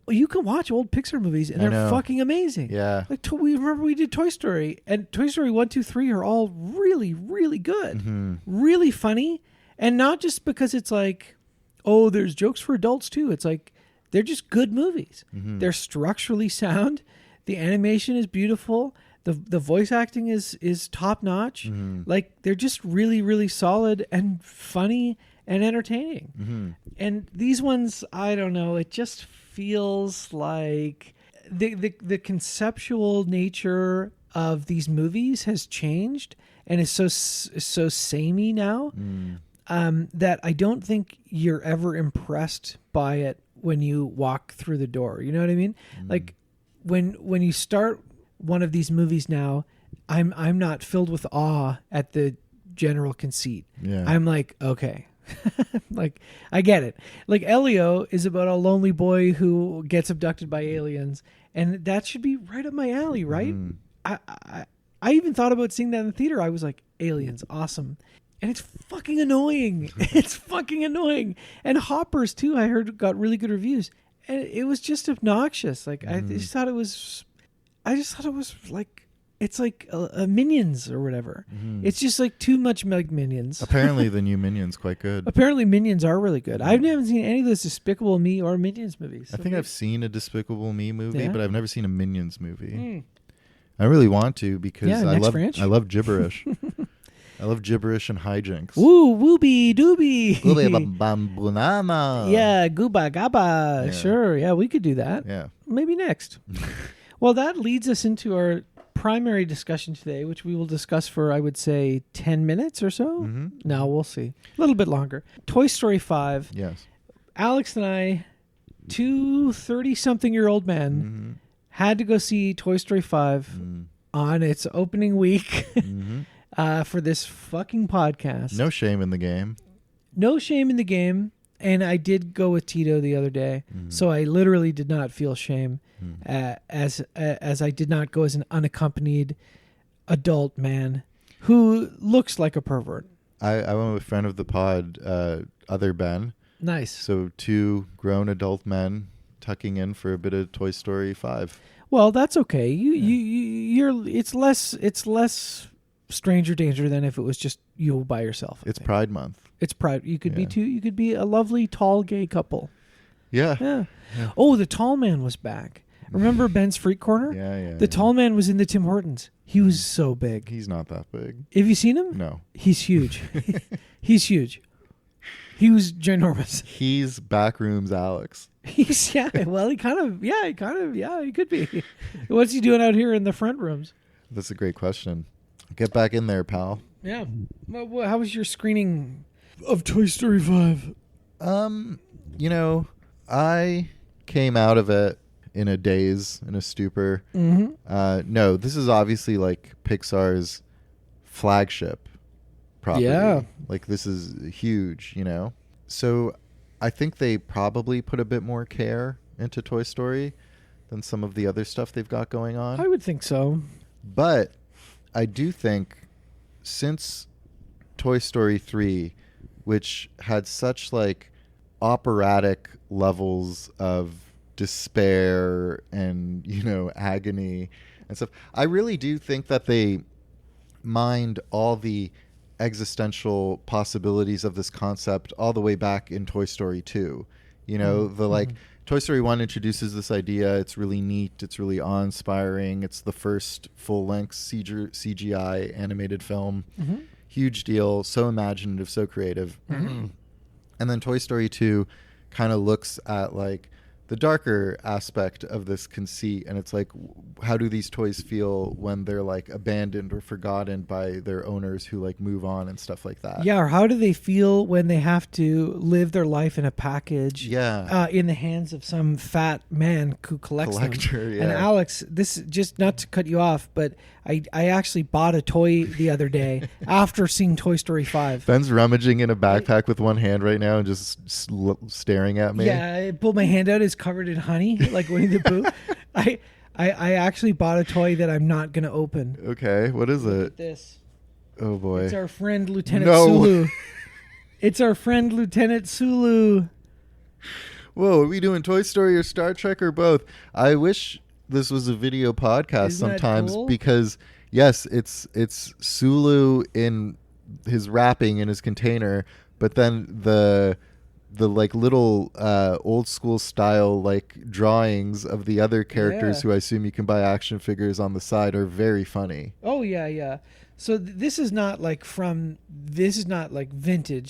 Speaker 3: you can watch old Pixar movies and they're fucking amazing.
Speaker 2: Yeah.
Speaker 3: Like we remember we did Toy Story, and Toy Story 1, 2, 3 are all really, really good, really funny, and not just because it's like, there's jokes for adults too. It's like they're just good movies. They're structurally sound. The animation is beautiful. The voice acting is top notch. Like they're just really, really solid and funny and entertaining. And these ones, I don't know. It just feels like the conceptual nature of these movies has changed and is so samey now that I don't think you're ever impressed by it when you walk through the door. You know what I mean? Like when you start one of these movies now, I'm not filled with awe at the general conceit. Yeah. I'm like, okay. Like I get it. Like Elio is about a lonely boy who gets abducted by aliens, and that should be right up my alley, right? I even thought about seeing that in the theater. I was like, aliens, awesome. And it's fucking annoying. It's fucking annoying. And Hoppers too, I heard got really good reviews. And it was just obnoxious. Like I just thought it was like, it's like Minions or whatever. It's just like too much like Minions.
Speaker 2: Apparently the new Minions quite good.
Speaker 3: Apparently Minions are really good. I haven't seen any of those Despicable Me or Minions movies.
Speaker 2: I think I've seen a Despicable Me movie, but I've never seen a Minions movie. I really want to because I love gibberish. I love gibberish and hijinks.
Speaker 3: Woo, wooby doobie.
Speaker 2: Bambunama.
Speaker 3: Yeah, gooba gaba. Yeah. Sure, yeah, we could do that.
Speaker 2: Yeah.
Speaker 3: Maybe next. Well, that leads us into our primary discussion today, which we will discuss for, I would say, 10 minutes or so. No, we'll see. A little bit longer. Toy Story 5.
Speaker 2: Yes.
Speaker 3: Alex and I, two 30-something-year-old men, had to go see Toy Story 5 on its opening week for this fucking podcast.
Speaker 2: No shame in the game.
Speaker 3: No shame in the game. And I did go with Tito the other day, so I literally did not feel shame, as I did not go as an unaccompanied adult man who looks like a pervert.
Speaker 2: I went with a friend of the pod, other Ben.
Speaker 3: Nice.
Speaker 2: So two grown adult men tucking in for a bit of Toy Story 5.
Speaker 3: Well, that's okay. You're it's less stranger danger than if it was just you by yourself.
Speaker 2: It's Pride Month.
Speaker 3: It's Pride. You could be two. You could be a lovely tall gay couple.
Speaker 2: Yeah.
Speaker 3: Oh, the tall man was back. Remember Ben's Freak Corner?
Speaker 2: Yeah.
Speaker 3: The tall man was in the Tim Hortons. He was so big.
Speaker 2: He's not that big.
Speaker 3: Have you seen him?
Speaker 2: No.
Speaker 3: He's huge. He's huge. He was ginormous.
Speaker 2: He's Backrooms Alex.
Speaker 3: He's he could be. What's he doing out here in the front rooms?
Speaker 2: That's a great question. Get back in there, pal.
Speaker 3: Yeah. Well, how was your screening of Toy Story 5?
Speaker 2: I came out of it in a daze, in a stupor.
Speaker 3: Mm-hmm.
Speaker 2: No, this is obviously like Pixar's flagship property.
Speaker 3: Yeah.
Speaker 2: Like this is huge, So I think they probably put a bit more care into Toy Story than some of the other stuff they've got going on.
Speaker 3: I would think so.
Speaker 2: But I do think since Toy Story 3, which had such like operatic levels of despair and, agony and stuff, I really do think that they mined all the existential possibilities of this concept all the way back in Toy Story 2. Toy Story 1 introduces this idea. It's really neat. It's really awe-inspiring. It's the first full-length CGI animated film.
Speaker 3: Mm-hmm.
Speaker 2: Huge deal. So imaginative, so creative.
Speaker 3: Mm-hmm.
Speaker 2: And then Toy Story 2 kind of looks at like the darker aspect of this conceit, and it's like, how do these toys feel when they're like abandoned or forgotten by their owners who like move on and stuff like that?
Speaker 3: Yeah, or how do they feel when they have to live their life in a package?
Speaker 2: Yeah.
Speaker 3: In the hands of some fat man who collects them.
Speaker 2: Yeah.
Speaker 3: And Alex, this just not to cut you off, but I actually bought a toy the other day after seeing Toy Story 5.
Speaker 2: Ben's rummaging in a backpack with one hand right now and just staring at me.
Speaker 3: Yeah, I pulled my hand out. It's covered in honey, like Winnie the Pooh. I actually bought a toy that I'm not going to open.
Speaker 2: Okay, what is it?
Speaker 3: This.
Speaker 2: Oh boy.
Speaker 3: It's our friend Lieutenant
Speaker 2: No.
Speaker 3: Sulu. It's our friend Lieutenant Sulu.
Speaker 2: Whoa, are we doing Toy Story or Star Trek or both? I wish this was a video podcast
Speaker 3: Isn't that
Speaker 2: sometimes
Speaker 3: cool?
Speaker 2: because yes, it's Sulu in his wrapping in his container, but then the like little old school style like drawings of the other characters
Speaker 3: Yeah.
Speaker 2: who I assume you can buy action figures on the side are very funny.
Speaker 3: Oh yeah. So this is not like vintage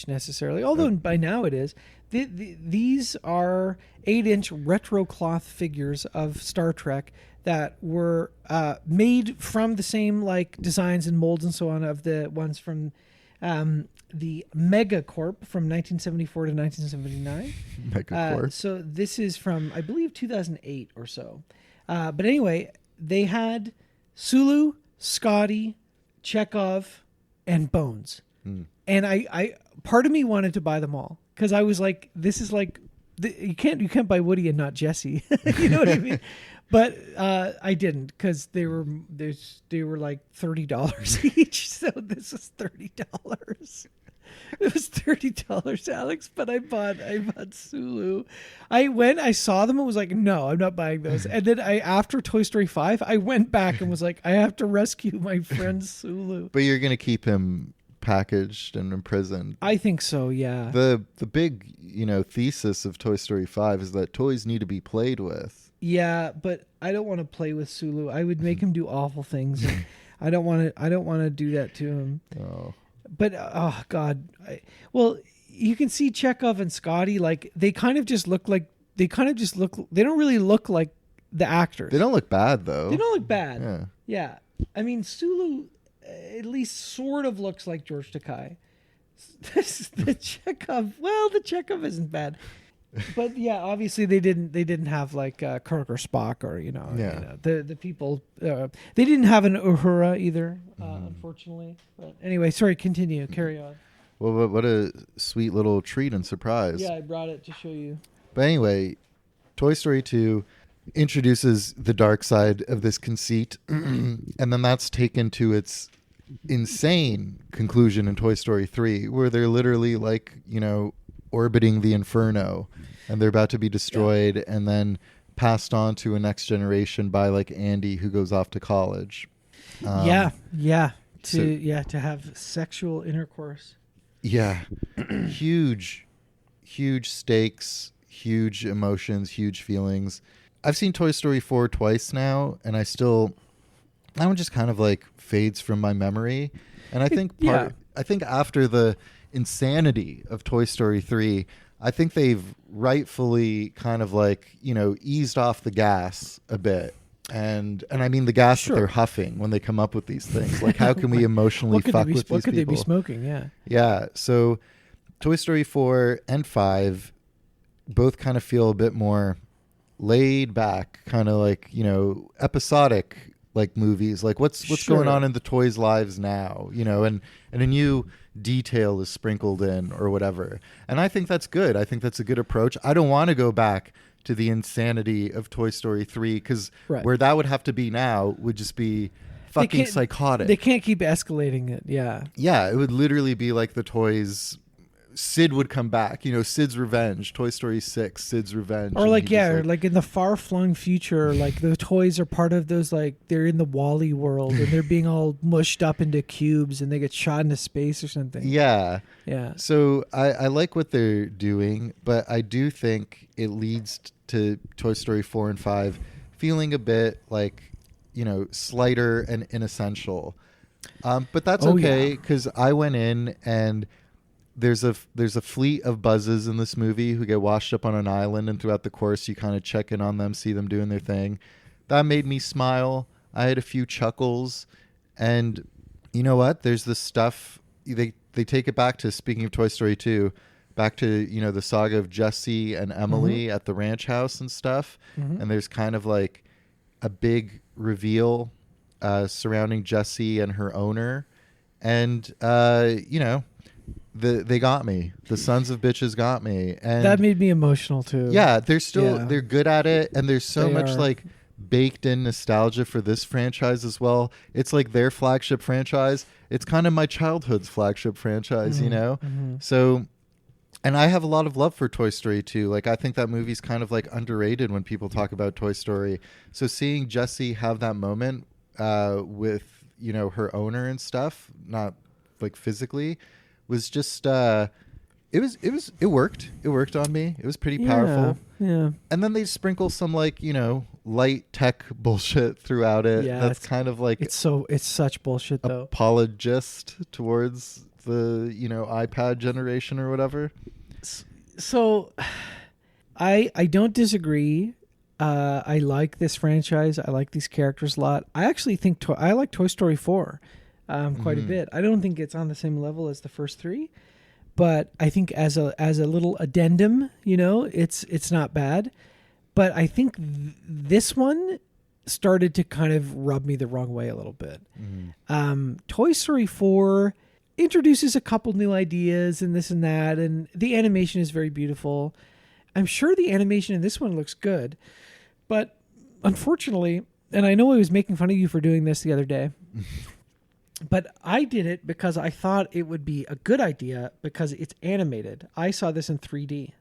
Speaker 3: necessarily, although by now it is. These are 8-inch retro cloth figures of Star Trek that were made from the same like designs and molds and so on of the ones from the Megacorp from 1974 to 1979.
Speaker 2: Megacorp.
Speaker 3: So this is from, I believe, 2008 or so. But anyway, they had Sulu, Scotty, Chekhov, and Bones. And I part of me wanted to buy them all because I was like, this is like, you can't buy Woody and not Jesse. You know what I mean? But I didn't because they were like $30 each. So this is $30. It was $30, Alex. But I bought Sulu. I saw them and was like, no, I'm not buying those. And then after Toy Story 5, I went back and was like, I have to rescue my friend Sulu.
Speaker 2: But you're gonna keep him packaged and imprisoned.
Speaker 3: I think so, yeah.
Speaker 2: The big thesis of Toy Story 5 is that toys need to be played with.
Speaker 3: Yeah, but I don't want to play with Sulu. I would make him do awful things. And I don't want to do that to him.
Speaker 2: Oh.
Speaker 3: But oh god, well, you can see Chekhov and Scotty like they kind of just look. They don't really look like the actors.
Speaker 2: They don't look bad though.
Speaker 3: They don't look bad.
Speaker 2: Yeah.
Speaker 3: Yeah. I mean, Sulu at least sort of looks like George Takei. The Chekhov isn't bad. But yeah, obviously they didn't have like Kirk or Spock or the people. They didn't have an Uhura either, unfortunately. But anyway, sorry. Continue. Carry on.
Speaker 2: Well, what a sweet little treat and surprise.
Speaker 3: Yeah, I brought it to show you.
Speaker 2: But anyway, Toy Story 2 introduces the dark side of this conceit, and then that's taken to its insane conclusion in Toy Story 3, where they're literally like, orbiting the inferno, and they're about to be destroyed and then passed on to a next generation by like Andy, who goes off to college.
Speaker 3: To have sexual intercourse.
Speaker 2: Yeah. huge stakes, huge emotions, huge feelings. I've seen Toy Story 4 twice now, and that one just kind of like fades from my memory. And I think after the insanity of Toy Story 3, I think they've rightfully kind of like, eased off the gas a bit. And I mean the gas that they're huffing when they come up with these things. Like, how can we emotionally fuck with these people?
Speaker 3: What could they be smoking? Yeah.
Speaker 2: Yeah. So Toy Story 4 and 5 both kind of feel a bit more laid back, kind of like, episodic like movies. Like what's going on in the toys' lives now, and a new detail is sprinkled in or whatever. And I think that's good. I think that's a good approach. I don't want to go back to the insanity of Toy Story 3 because where that would have to be now would just be fucking psychotic.
Speaker 3: They can't keep escalating it. Yeah.
Speaker 2: Yeah, it would literally be like the toys. Sid would come back, Sid's Revenge, Toy Story 6, Sid's Revenge.
Speaker 3: Or like, like in the far-flung future, like the toys are part of those, like they're in the Wall-E world and they're being all mushed up into cubes and they get shot into space or something.
Speaker 2: Yeah.
Speaker 3: Yeah.
Speaker 2: So I like what they're doing, but I do think it leads to Toy Story 4 and 5 feeling a bit like, slighter and inessential. But that's okay because I went in and there's a fleet of buzzes in this movie who get washed up on an island, and throughout the course you kind of check in on them, see them doing their thing. That made me smile. I had a few chuckles, and you know what? There's this stuff they take it back to, speaking of Toy Story 2, back to the saga of Jesse and Emily at the ranch house and stuff. And there's kind of like a big reveal surrounding Jesse and her owner, and they got me. The sons of bitches got me, and
Speaker 3: that made me emotional too.
Speaker 2: Yeah, they're good at it, and there's so much like baked in nostalgia for this franchise as well. It's like their flagship franchise. It's kind of my childhood's flagship franchise, So, and I have a lot of love for Toy Story 2. Like, I think that movie's kind of like underrated when people talk about Toy Story. So seeing Jessie have that moment with her owner and stuff, not like physically, was just it worked. It worked on me. It was pretty powerful.
Speaker 3: Yeah.
Speaker 2: And then they sprinkle some like, light tech bullshit throughout it.
Speaker 3: Yeah,
Speaker 2: that's kind of like
Speaker 3: it's such bullshit though.
Speaker 2: Apologist towards the, iPad generation or whatever.
Speaker 3: So I don't disagree. I like this franchise. I like these characters a lot. I actually think I like Toy Story 4 quite a bit. I don't think it's on the same level as the first three, but I think as a little addendum, it's not bad. But I think this one started to kind of rub me the wrong way a little bit. Toy Story 4 introduces a couple new ideas and this and that, and the animation is very beautiful. I'm sure the animation in this one looks good, but unfortunately, and I know I was making fun of you for doing this the other day, but I did it because I thought it would be a good idea because it's animated. I saw this in 3D.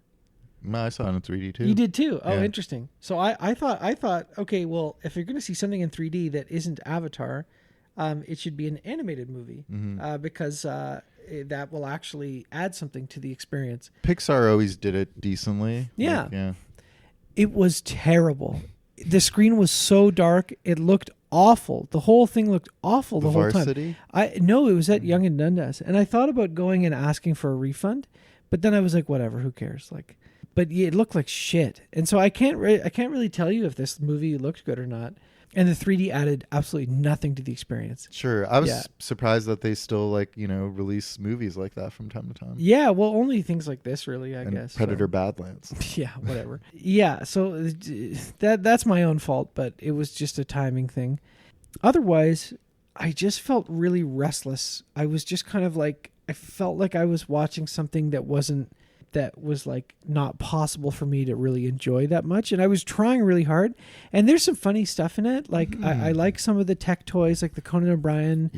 Speaker 2: I saw it in 3D too.
Speaker 3: You did too? Oh,
Speaker 2: yeah.
Speaker 3: Interesting. So I thought, okay, well, if you're going to see something in 3D that isn't Avatar, it should be an animated movie because that will actually add something to the experience.
Speaker 2: Pixar always did it decently.
Speaker 3: Yeah.
Speaker 2: Yeah.
Speaker 3: It was terrible. The screen was so dark. It looked awful. The whole thing looked awful the whole
Speaker 2: Varsity?
Speaker 3: time. No, it was at Young and Dundas. And I thought about going and asking for a refund, but then I was like, whatever, who cares? Like, but it looked like shit. And so I can't really tell you if this movie looked good or not. And the 3D added absolutely nothing to the experience.
Speaker 2: Sure. I was surprised that they still release movies like that from time to time.
Speaker 3: Yeah, well, only things like this really, I guess.
Speaker 2: Predator Badlands.
Speaker 3: Yeah, whatever. Yeah, so that's my own fault, but it was just a timing thing. Otherwise, I just felt really restless. I was just kind of like, I felt like I was watching something that was like not possible for me to really enjoy that much. And I was trying really hard. And there's some funny stuff in it. Like I like some of the tech toys, like the Conan O'Brien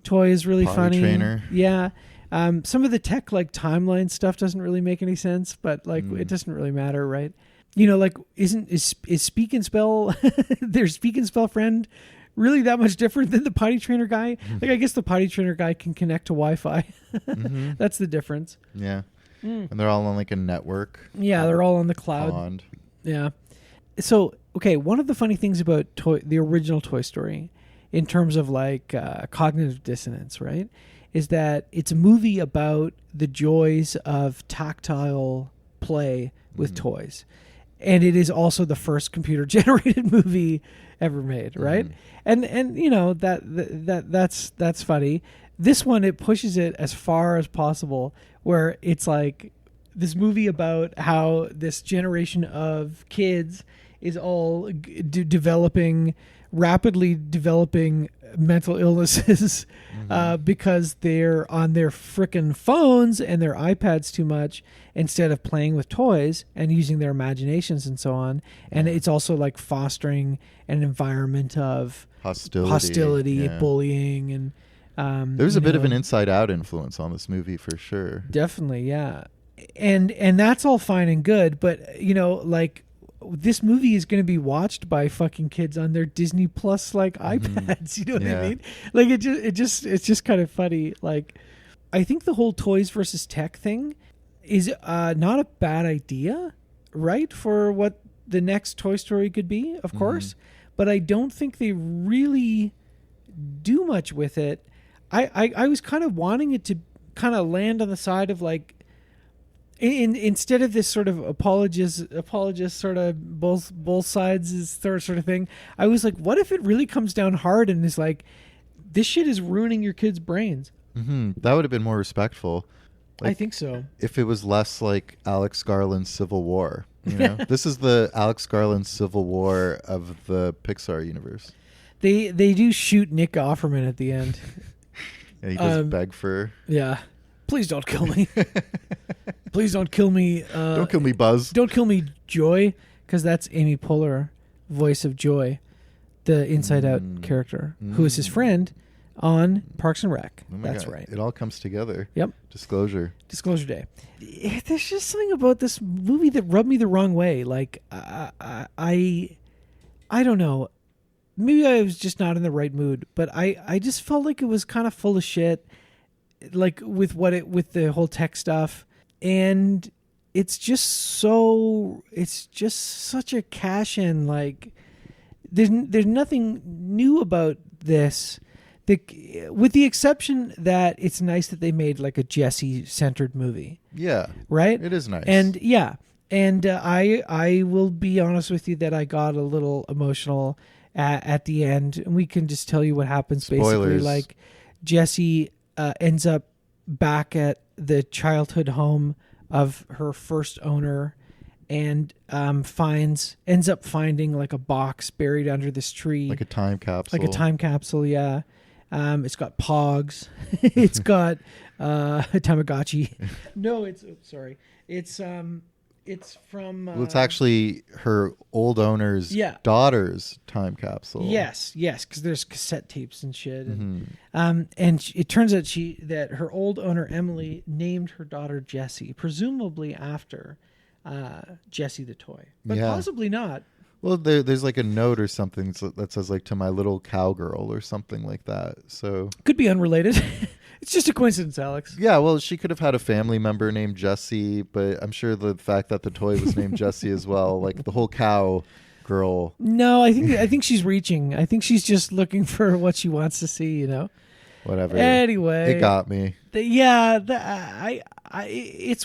Speaker 3: toy is really funny.
Speaker 2: Trainer.
Speaker 3: Yeah. Some of the tech like timeline stuff doesn't really make any sense, but it doesn't really matter, right? Like is Speak and Spell their Speak and Spell friend really that much different than the potty trainer guy? Like I guess the potty trainer guy can connect to Wi-Fi. That's the difference.
Speaker 2: Yeah. And they're all on like a network.
Speaker 3: Yeah, they're all on the cloud.
Speaker 2: Pond.
Speaker 3: Yeah. So, okay, one of the funny things about the original Toy Story, in terms of like cognitive dissonance, right, is that it's a movie about the joys of tactile play with toys. And it is also the first computer generated movie ever made, right? And you know that's funny. This one, it pushes it as far as possible, where it's like this movie about how this generation of kids is all rapidly developing mental illnesses because they're on their frickin' phones and their iPads too much instead of playing with toys and using their imaginations and so on. And it's also like fostering an environment of hostility, bullying, and
Speaker 2: there's a bit of an Inside Out influence on this movie for sure.
Speaker 3: Definitely, yeah. And that's all fine and good, but you know, like this movie is going to be watched by fucking kids on their Disney Plus like iPads. You know what I mean? Like it's just kind of funny. Like I think the whole toys versus tech thing is not a bad idea, right? For what the next Toy Story could be, of course. But I don't think they really do much with it. I was kind of wanting it to kind of land on the side of like, instead of this sort of apologist sort of both sides is sort of thing. I was like, what if it really comes down hard and is like, this shit is ruining your kids' brains?
Speaker 2: That would have been more respectful. Like,
Speaker 3: I think so.
Speaker 2: If it was less like Alex Garland's Civil War, you know, this is the Alex Garland Civil War of the Pixar universe.
Speaker 3: They do shoot Nick Offerman at the end.
Speaker 2: Yeah, he does beg for.
Speaker 3: Yeah. Please don't kill me. Please don't kill me.
Speaker 2: Don't kill me, Buzz.
Speaker 3: Don't kill me, Joy, because that's Amy Poehler, voice of Joy, the Inside Out character, who is his friend on Parks and Rec.
Speaker 2: Oh my
Speaker 3: That's
Speaker 2: God.
Speaker 3: right.
Speaker 2: It all comes together.
Speaker 3: Yep.
Speaker 2: Disclosure
Speaker 3: Day. There's just something about this movie that rubbed me the wrong way. Like I don't know. Maybe I was just not in the right mood, but I just felt like it was kind of full of shit. Like with the whole tech stuff, and it's just such a cash in. Like there's nothing new about this, with the exception that it's nice that they made like a Jesse centered movie.
Speaker 2: Yeah,
Speaker 3: right.
Speaker 2: It is nice,
Speaker 3: and I will be honest with you that I got a little emotional at the end, and we can just tell you what happens.
Speaker 2: Spoilers.
Speaker 3: Basically, like Jesse ends up back at the childhood home of her first owner, and ends up finding like a box buried under this tree,
Speaker 2: like a time capsule.
Speaker 3: Yeah. It's got Pogs. It's got Tamagotchi. No, it's from.
Speaker 2: Well, it's actually her old owner's daughter's time capsule.
Speaker 3: Yes, because there's cassette tapes and shit. And it turns out that her old owner Emily named her daughter Jessie, presumably after Jessie the toy, but possibly not.
Speaker 2: Well, there's like a note or something that says like "to my little cowgirl" or something like that. So
Speaker 3: could be unrelated. It's just a coincidence, Alex.
Speaker 2: Yeah, well, she could have had a family member named Jessie, but I'm sure the fact that the toy was named Jessie as well, like the whole cow girl.
Speaker 3: No, I think she's reaching. I think she's just looking for what she wants to see. You know.
Speaker 2: Whatever.
Speaker 3: Anyway,
Speaker 2: it got me.
Speaker 3: It's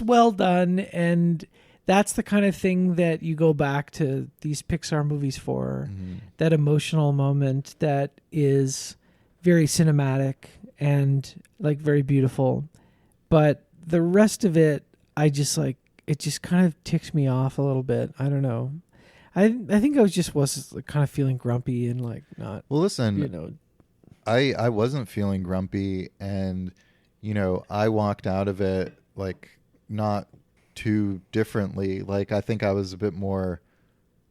Speaker 3: well done, and that's the kind of thing that you go back to these Pixar movies for. That emotional moment that is very cinematic and like very beautiful, but the rest of it, I just like, it just kind of ticks me off a little bit. I don't know. I think I was kind of feeling grumpy and like not.
Speaker 2: Well, listen,
Speaker 3: you know,
Speaker 2: I wasn't feeling grumpy, and you know, I walked out of it like not too differently. Like I think I was a bit more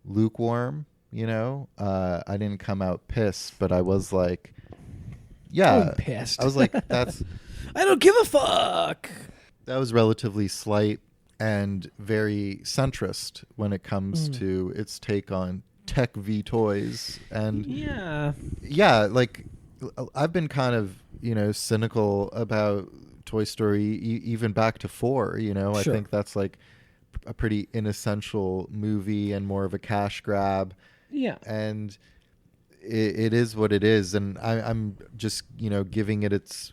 Speaker 2: lukewarm. You know, I didn't come out pissed, but I was like. Yeah,
Speaker 3: I'm pissed.
Speaker 2: I was like, that's...
Speaker 3: I don't give a fuck.
Speaker 2: That was relatively slight and very centrist when it comes to its take on tech v toys. And yeah, like I've been kind of, you know, cynical about Toy Story even back to 4, you know.
Speaker 3: Sure.
Speaker 2: I think that's like a pretty inessential movie and more of a cash grab.
Speaker 3: Yeah.
Speaker 2: And it is what it is, and I'm just, you know, giving it its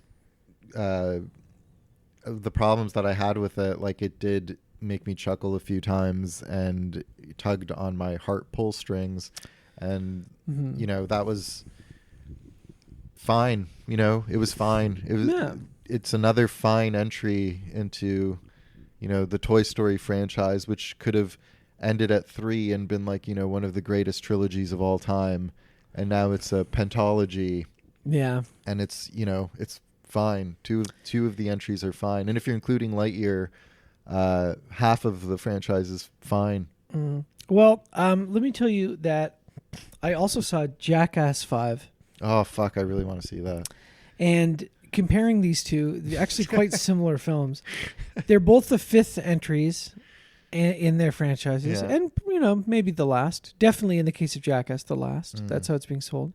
Speaker 2: the problems that I had with it, like it did make me chuckle a few times and tugged on my heart pull strings, and you know, that was fine. You know, it was fine. It was.
Speaker 3: Yeah.
Speaker 2: It's another fine entry into, you know, the Toy Story franchise, which could have ended at 3 and been like, you know, one of the greatest trilogies of all time, and now it's a pentology.
Speaker 3: Yeah.
Speaker 2: And it's, you know, it's fine. Two of the entries are fine, and if you're including Lightyear, half of the franchise is fine.
Speaker 3: Well, let me tell you that I also saw Jackass 5.
Speaker 2: Oh fuck, I really want to see that.
Speaker 3: And comparing these two, they're actually quite similar films. They're both the 5th entries in their franchises,
Speaker 2: Yeah.
Speaker 3: and you know, maybe the last. Definitely in the case of Jackass, the last. That's how it's being sold.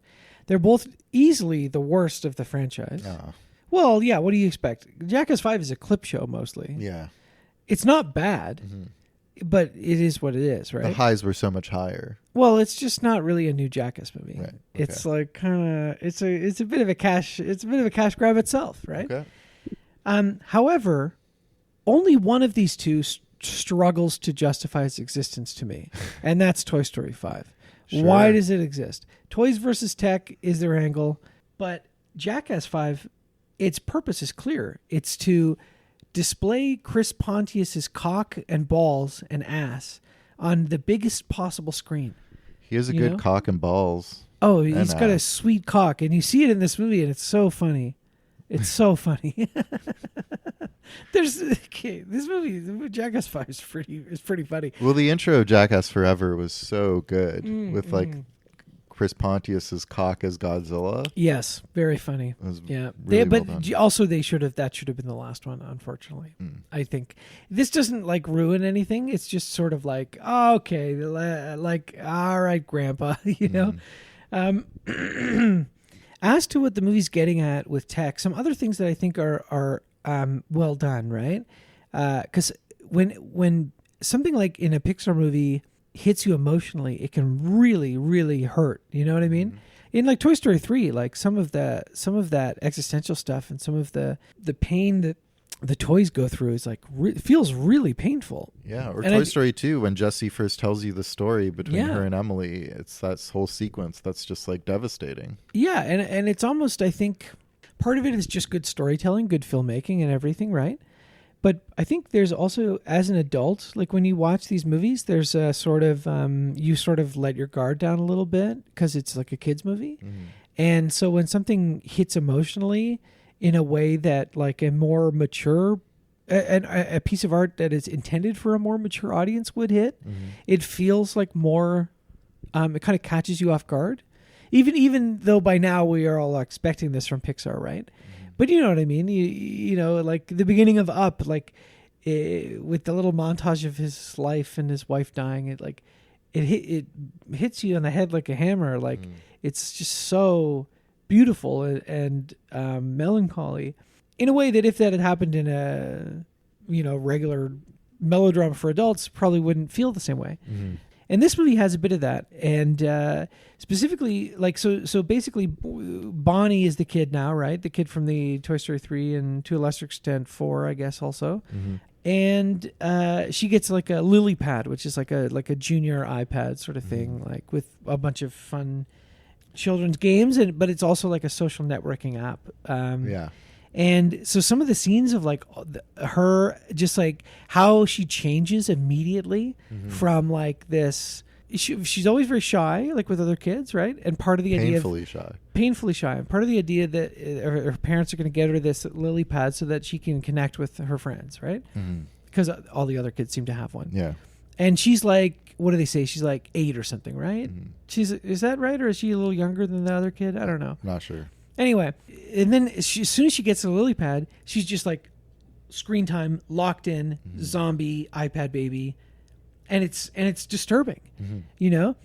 Speaker 3: They're both easily the worst of the franchise.
Speaker 2: Oh,
Speaker 3: Well, yeah. What do you expect? Jackass 5 is a clip show mostly.
Speaker 2: yeah.
Speaker 3: It's not bad, but it is what it is, right?
Speaker 2: The highs were so much higher.
Speaker 3: Well, it's just not really a new Jackass movie.
Speaker 2: Right,
Speaker 3: It's
Speaker 2: okay.
Speaker 3: like kind of it's a bit of a cash grab itself, right?
Speaker 2: Okay.
Speaker 3: However, only one of these two struggles to justify its existence to me, and that's Toy Story 5.
Speaker 2: Sure.
Speaker 3: Why does it exist? Toys versus tech is their angle, but Jackass 5, its purpose is clear. It's to display Chris Pontius's cock and balls and ass on the biggest possible screen.
Speaker 2: He has a
Speaker 3: You
Speaker 2: good
Speaker 3: know?
Speaker 2: cock and balls.
Speaker 3: Oh, he's
Speaker 2: And
Speaker 3: got a
Speaker 2: ass.
Speaker 3: sweet cock, and you see it in this movie, and it's so funny. It's so funny. This movie, Jackass 5, is pretty funny.
Speaker 2: Well, the intro of Jackass Forever was so good with like Chris Pontius's cock as Godzilla.
Speaker 3: Yes, very funny.
Speaker 2: It was
Speaker 3: Yeah,
Speaker 2: really
Speaker 3: but
Speaker 2: well done.
Speaker 3: also that should have been the last one. Unfortunately, I think this doesn't like ruin anything. It's just sort of like, oh, okay, like all right, Grandpa, you know. As to what the movie's getting at with tech, some other things that I think are well done, right? Because when something like in a Pixar movie hits you emotionally, it can really, really hurt. You know what I mean? In like Toy Story 3, like some of that existential stuff and some of the pain that the toys go through is like feels really painful.
Speaker 2: Yeah, or
Speaker 3: And
Speaker 2: Toy
Speaker 3: I-
Speaker 2: Story 2, when Jesse first tells you the story between
Speaker 3: Yeah.
Speaker 2: her and Emily, it's that whole sequence that's just like devastating.
Speaker 3: Yeah, and it's almost, I think, part of it is just good storytelling, good filmmaking, and everything, right? But I think there's also, as an adult, like when you watch these movies, there's a sort of you sort of let your guard down a little bit because it's like a kids movie, and so when something hits emotionally in a way that like a more mature a piece of art that is intended for a more mature audience would hit, it feels like more. It kind of catches you off guard. Even though by now we are all expecting this from Pixar, right? But you know what I mean. You know, like the beginning of Up, like with the little montage of his life and his wife dying, it hits you on the head like a hammer. Like it's just so beautiful and melancholy in a way that if that had happened in a regular melodrama for adults, probably wouldn't feel the same way. And this movie has a bit of that, and specifically, like so basically, Bonnie is the kid now, right? The kid from the Toy Story 3 and to a lesser extent 4, I guess, also. And she gets like a lily pad, which is like a junior iPad sort of thing, like with a bunch of fun children's games, but it's also like a social networking app.
Speaker 2: Yeah.
Speaker 3: And so some of the scenes of like her, just like how she changes immediately from like this, she's always very shy, like with other kids, right? And part of the idea
Speaker 2: Painfully shy.
Speaker 3: and part of the idea that her parents are going to get her this lily pad so that she can connect with her friends, right? Because all the other kids seem to have one.
Speaker 2: Yeah.
Speaker 3: And she's like, what do they say? She's like 8 or something, right? Is that right? Or is she a little younger than the other kid? I don't know.
Speaker 2: Not sure.
Speaker 3: Anyway, and then as soon as she gets to the lily pad, she's just like screen time, locked in, zombie iPad baby, and it's disturbing. You know,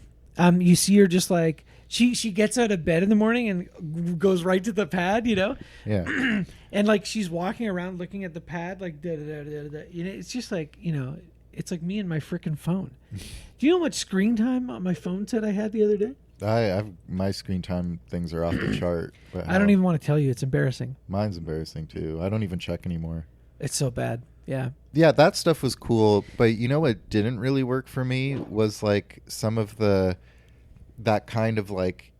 Speaker 3: you see her just like she gets out of bed in the morning and goes right to the pad. You know,
Speaker 2: Yeah.
Speaker 3: and like she's walking around looking at the pad like da, da, da, da, da. You know, it's just like, you know, it's like me and my freaking phone. Do you know how much screen time on my phone said I had the other day?
Speaker 2: My screen time things are off the chart. But
Speaker 3: I don't even want to tell you. It's embarrassing.
Speaker 2: Mine's embarrassing too. I don't even check anymore.
Speaker 3: It's so bad. Yeah.
Speaker 2: Yeah, that stuff was cool, but you know what didn't really work for me was like some of that kind of like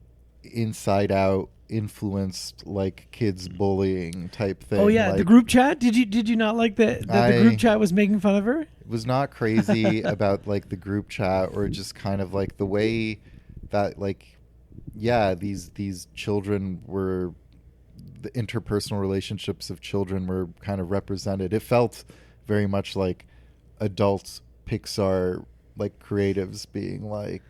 Speaker 2: Inside Out influenced like kids bullying type thing.
Speaker 3: Oh yeah,
Speaker 2: like,
Speaker 3: the group chat. Did you not like that the group chat was making fun of her?
Speaker 2: Was not crazy about like the group chat or just kind of like the way that like these children were, the interpersonal relationships of children were kind of represented. It felt very much like adult Pixar like creatives being like,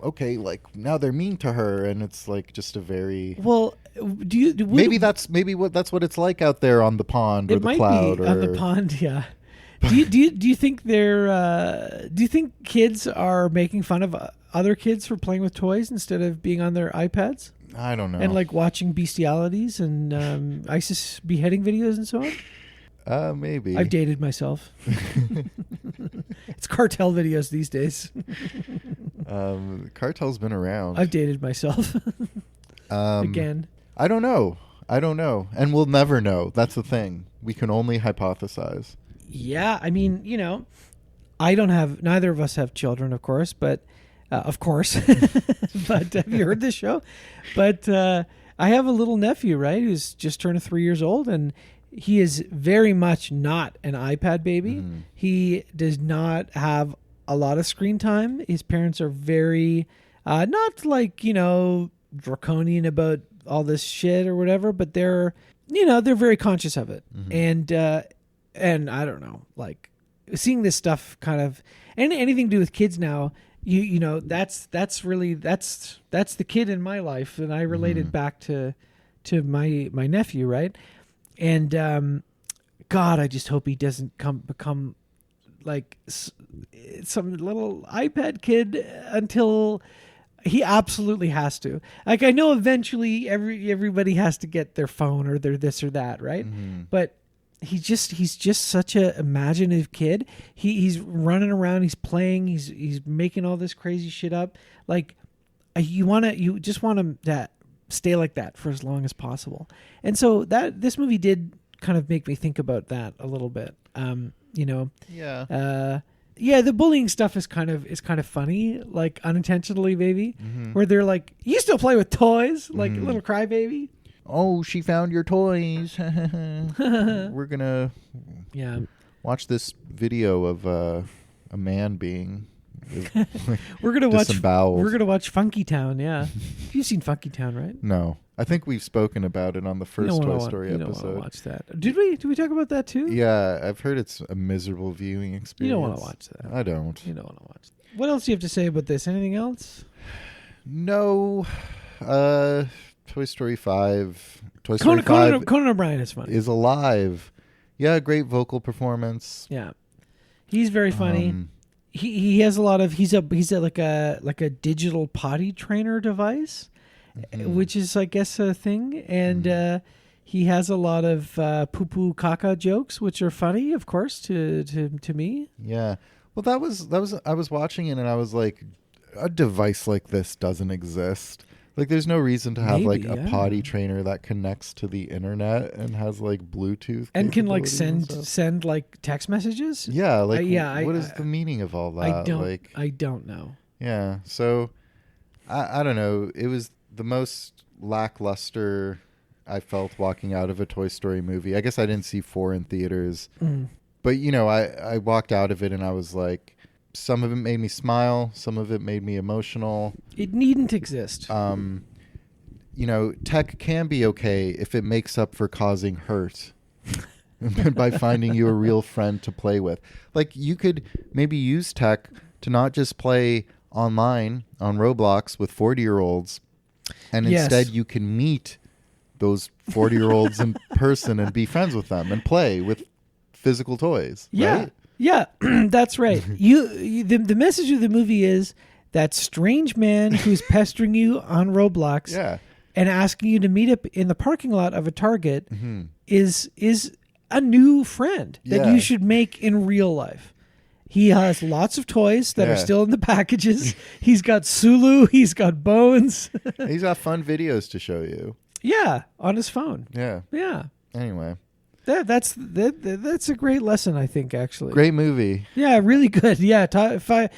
Speaker 2: okay, like now they're mean to her, and it's like just a very maybe that's what it's like out there on the pond or
Speaker 3: it
Speaker 2: the
Speaker 3: might
Speaker 2: cloud
Speaker 3: be
Speaker 2: or
Speaker 3: on the pond. Yeah. Do you think do you think kids are making fun of other kids for playing with toys instead of being on their iPads
Speaker 2: I don't know.
Speaker 3: and like watching bestialities and ISIS beheading videos and so on?
Speaker 2: Maybe.
Speaker 3: I've dated myself. It's cartel videos these days.
Speaker 2: Cartel's been around.
Speaker 3: I've dated myself again.
Speaker 2: I don't know. And we'll never know. That's the thing. We can only hypothesize.
Speaker 3: Yeah, I mean, neither of us have children, of course, but but have you heard this show? But I have a little nephew, right, who's just turned 3 years old, and he is very much not an iPad baby.
Speaker 2: Mm.
Speaker 3: He does not have a lot of screen time. His parents are very, not like, draconian about all this shit or whatever, but they're very conscious of it. Mm-hmm. And I don't know, like seeing this stuff kind of, and anything to do with kids now, that's the kid in my life. And I related back to my nephew, right? And God, I just hope he doesn't become like some little iPad kid until he absolutely has to. Like, I know eventually everybody has to get their phone or their this or that, right? Mm-hmm. But he's just such a imaginative kid. He's running around, he's playing, he's making all this crazy shit up. Like, you just want him to stay like that for as long as possible. And so this movie did kind of make me think about that a little bit. The bullying stuff is kind of funny, like unintentionally maybe, where they're like, you still play with toys, like a little crybaby.
Speaker 2: Oh, she found your toys. We're gonna watch this video of a man being
Speaker 3: we're gonna
Speaker 2: disemboweled.
Speaker 3: watch Funky Town. Yeah, you've seen Funky Town, right?
Speaker 2: No, I think we've spoken about it on the first Toy Story episode.
Speaker 3: You don't want to watch that. Did we talk about that too?
Speaker 2: Yeah, I've heard it's a miserable viewing experience.
Speaker 3: You don't want to watch that.
Speaker 2: I don't.
Speaker 3: You don't want to watch that. What else do you have to say about this? Anything else?
Speaker 2: No. Toy Story 5. Toy Story 5
Speaker 3: Conan O'Brien is funny.
Speaker 2: Is alive. Yeah, great vocal performance.
Speaker 3: Yeah, he's very funny. He has a lot of he's like a digital potty trainer device, which is, I guess, a thing, and he has a lot of poo poo caca jokes, which are funny, of course, to me.
Speaker 2: Yeah, well, that was I was watching it and I was like, a device like this doesn't exist. Like, there's no reason to have a potty trainer that connects to the internet and has like Bluetooth
Speaker 3: and can like send like text messages.
Speaker 2: Yeah, like what is the meaning of all that?
Speaker 3: I don't know.
Speaker 2: Yeah, so I don't know. It was the most lackluster I felt walking out of a Toy Story movie. I guess I didn't see 4 in theaters, but I walked out of it and I was like, some of it made me smile. Some of it made me emotional.
Speaker 3: It needn't exist.
Speaker 2: Tech can be okay if it makes up for causing hurt by finding you a real friend to play with. Like, you could maybe use tech to not just play online on Roblox with 40-year-olds, and instead you can meet those 40-year-olds in person and be friends with them and play with physical toys.
Speaker 3: Yeah.
Speaker 2: Right?
Speaker 3: Yeah, that's right. The message of the movie is that strange man who's pestering you on Roblox and asking you to meet up in the parking lot of a Target is a new friend that you should make in real life. He has lots of toys that are
Speaker 2: Yeah.
Speaker 3: still in the packages. He's got Sulu. He's got Bones.
Speaker 2: He's got fun videos to show you.
Speaker 3: Yeah, on his phone.
Speaker 2: Yeah.
Speaker 3: Yeah.
Speaker 2: Anyway,
Speaker 3: That's a great lesson, I think, actually.
Speaker 2: great movie.
Speaker 3: Yeah, really good. Yeah, top five.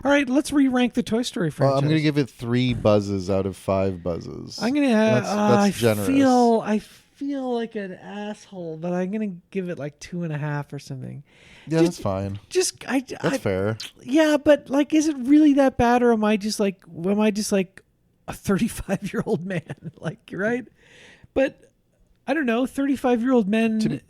Speaker 3: All right, let's re-rank the Toy Story franchise.
Speaker 2: Well, I'm gonna give it 3 buzzes out of 5 buzzes.
Speaker 3: I'm gonna.
Speaker 2: That's generous.
Speaker 3: I feel like an asshole, but I'm gonna give it like 2.5 or something.
Speaker 2: Yeah, that's fine.
Speaker 3: That's
Speaker 2: Fair.
Speaker 3: Yeah, but like, is it really that bad, or am I just like a 35-year-old man? Like, right? But I don't know. 35-year-old men.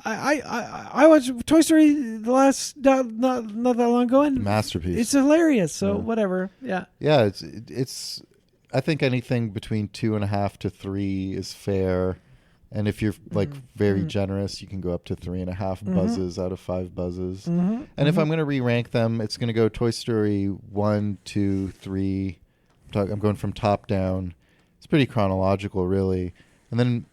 Speaker 3: I watched Toy Story the last not that long ago, and
Speaker 2: Masterpiece.
Speaker 3: it's hilarious. So whatever. Yeah.
Speaker 2: Yeah, it's. I think anything between 2.5 to 3 is fair, and if you're like very generous, you can go up to 3.5 buzzes out of 5 buzzes. And if I'm going to re-rank them, it's going to go Toy Story 1, 2, 3. I'm going from top down. It's pretty chronological, really, and then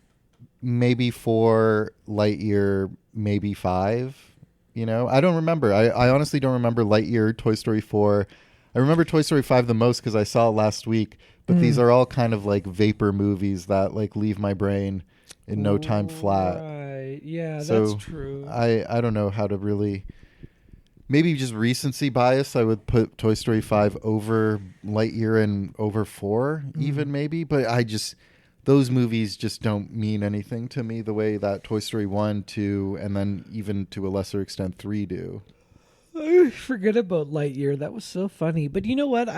Speaker 2: maybe 4, Lightyear, maybe 5. You know, I don't remember. I honestly don't remember Lightyear, Toy Story 4. I remember Toy Story 5 the most because I saw it last week. But these are all kind of like vapor movies that like leave my brain in no time flat.
Speaker 3: Right. Yeah,
Speaker 2: So
Speaker 3: that's true.
Speaker 2: I don't know how to really. Maybe just recency bias. I would put Toy Story 5 over Lightyear and over 4 even maybe. But those movies just don't mean anything to me the way that Toy Story 1, 2, and then even to a lesser extent 3 do.
Speaker 3: I forget about Lightyear. That was so funny. But you know what?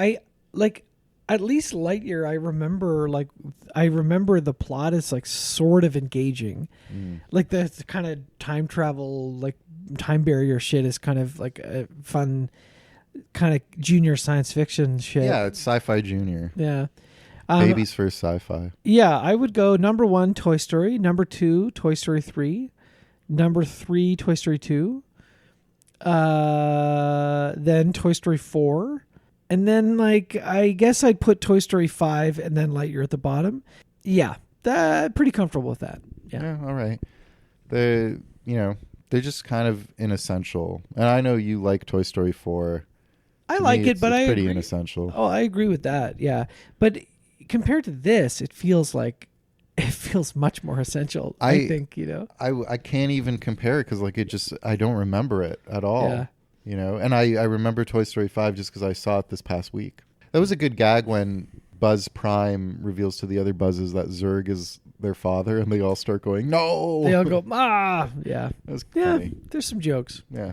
Speaker 3: At least Lightyear, I remember the plot is like sort of engaging. Like the kind of time travel, like time barrier shit is kind of like a fun kind of junior science fiction shit.
Speaker 2: Yeah, it's Sci-Fi Junior.
Speaker 3: Yeah.
Speaker 2: Baby's first sci-fi.
Speaker 3: Yeah, I would go number 1, Toy Story. Number 2, Toy Story 3. Number 3, Toy Story 2. Then Toy Story 4. And then, like, I guess I'd put Toy Story 5 and then Lightyear at the bottom. Yeah, pretty comfortable with that. Yeah.
Speaker 2: All right. They're just kind of inessential. And I know you like Toy Story 4.
Speaker 3: I
Speaker 2: To
Speaker 3: like
Speaker 2: me,
Speaker 3: it, but
Speaker 2: it's
Speaker 3: I
Speaker 2: pretty
Speaker 3: agree.
Speaker 2: inessential.
Speaker 3: Oh, I agree with that. Yeah. But compared to this, it feels much more essential, I think, you know.
Speaker 2: I can't even compare it because like I don't remember it at all.
Speaker 3: Yeah.
Speaker 2: You know, and I remember Toy Story 5 just because I saw it this past week. That was a good gag when Buzz Prime reveals to the other Buzzes that Zurg is their father, and they all start going, "No!"
Speaker 3: They all go, ah! Yeah.
Speaker 2: That was
Speaker 3: Yeah,
Speaker 2: funny.
Speaker 3: there's some jokes.
Speaker 2: Yeah.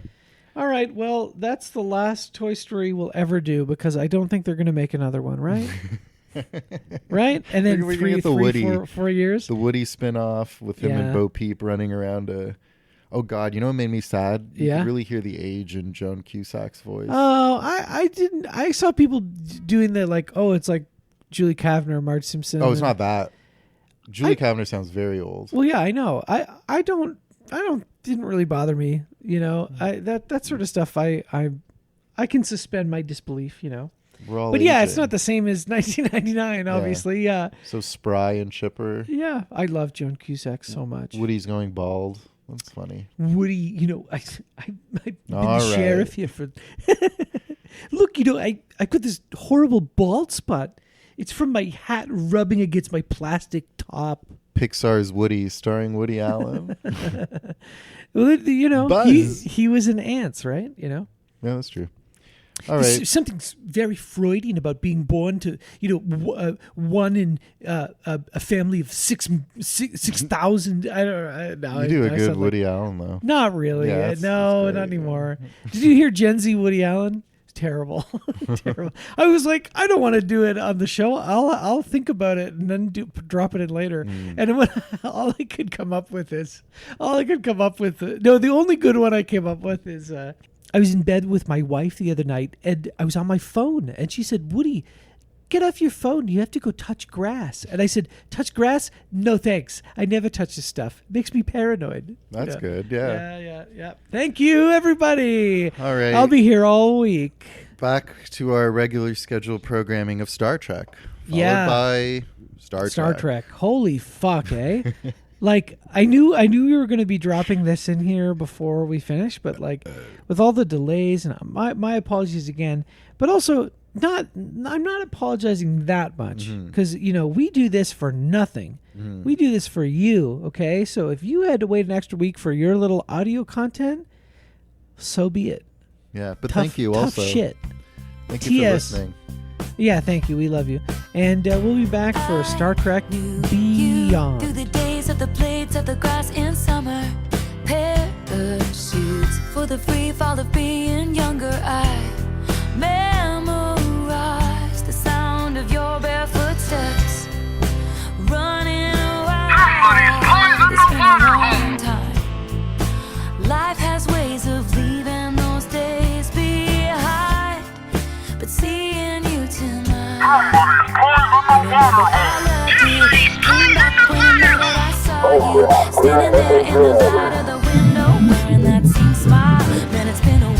Speaker 3: All right, well, that's the last Toy Story we'll ever do because I don't think they're going to make another one, right? Right? And then
Speaker 2: We're gonna get the Woody.
Speaker 3: 4 years?
Speaker 2: The Woody spin-off with him
Speaker 3: Yeah.
Speaker 2: and Bo Peep running around. Oh God, you know what made me sad? You
Speaker 3: Yeah?
Speaker 2: could really hear the age in Joan Cusack's voice.
Speaker 3: Oh, I didn't. I saw people doing the like, oh, it's like Julie Kavner, Marge Simpson.
Speaker 2: Oh, it's not that. Julie Kavner sounds very old.
Speaker 3: Well, yeah, I know. I didn't really bother me. You know, that sort of stuff. I can suspend my disbelief. You know,
Speaker 2: We're all
Speaker 3: but yeah, it's
Speaker 2: aging.
Speaker 3: not the same as 1999. Obviously, yeah.
Speaker 2: So spry and chipper.
Speaker 3: Yeah, I love Joan Cusack so much.
Speaker 2: Woody's going bald. That's funny.
Speaker 3: Woody, you know, I've been
Speaker 2: All
Speaker 3: the
Speaker 2: right.
Speaker 3: sheriff here for. Look, you know, I got this horrible bald spot. It's from my hat rubbing against my plastic top.
Speaker 2: Pixar's Woody, starring Woody Allen.
Speaker 3: Well, you know,
Speaker 2: Buzz.
Speaker 3: he was an ants, right? You know,
Speaker 2: Yeah, that's true. All
Speaker 3: There's
Speaker 2: right.
Speaker 3: something very Freudian about being born to, you know, one in a family of 6,000. I don't know.
Speaker 2: You do a good Woody Allen, though.
Speaker 3: Not really.
Speaker 2: Yeah, that's
Speaker 3: No,
Speaker 2: great,
Speaker 3: not
Speaker 2: yeah.
Speaker 3: anymore. Did you hear Gen Z Woody Allen? It's terrible. Terrible. I was like, I don't want to do it on the show. I'll think about it and then drop it in later. And when, all I could come up with the only good one I came up with is I was in bed with my wife the other night and I was on my phone and she said, Woody, get off your phone. You have to go touch grass. And I said, touch grass? No, thanks. I never touch this stuff. It makes me paranoid.
Speaker 2: That's
Speaker 3: Yeah.
Speaker 2: good. Yeah.
Speaker 3: Yeah. Thank you, everybody.
Speaker 2: All right.
Speaker 3: I'll be here all week.
Speaker 2: Back to our regular scheduled programming of Star Trek. Followed
Speaker 3: Yeah.
Speaker 2: by Star
Speaker 3: Star Trek. Holy fuck, eh? Like I knew we were going to be dropping this in here before we finish, but like with all the delays, and my apologies again. But also I'm not apologizing that much because we do this for nothing. We do this for you, okay? So if you had to wait an extra week for your little audio content, so be it.
Speaker 2: Yeah, but
Speaker 3: Tough,
Speaker 2: thank you
Speaker 3: tough
Speaker 2: also.
Speaker 3: shit.
Speaker 2: Thank you for
Speaker 3: TS.
Speaker 2: listening.
Speaker 3: Yeah, thank you. We love you. And we'll be back for Star Trek Beyond.
Speaker 5: Through the days of the blades of the grass in summer, parachutes for the free fall of being younger. I memorize the sound of your barefoot steps, running
Speaker 1: Somebody's
Speaker 5: wild.
Speaker 1: poisoned
Speaker 5: It's
Speaker 1: the
Speaker 5: been
Speaker 1: water
Speaker 5: a
Speaker 1: hole.
Speaker 5: long time. Life has ways of leaving those days behind, but seeing you tonight.
Speaker 1: Somebody's poisoned the water hole.
Speaker 5: Standing there in the light of the window, wearing that same smile. Man, it's been a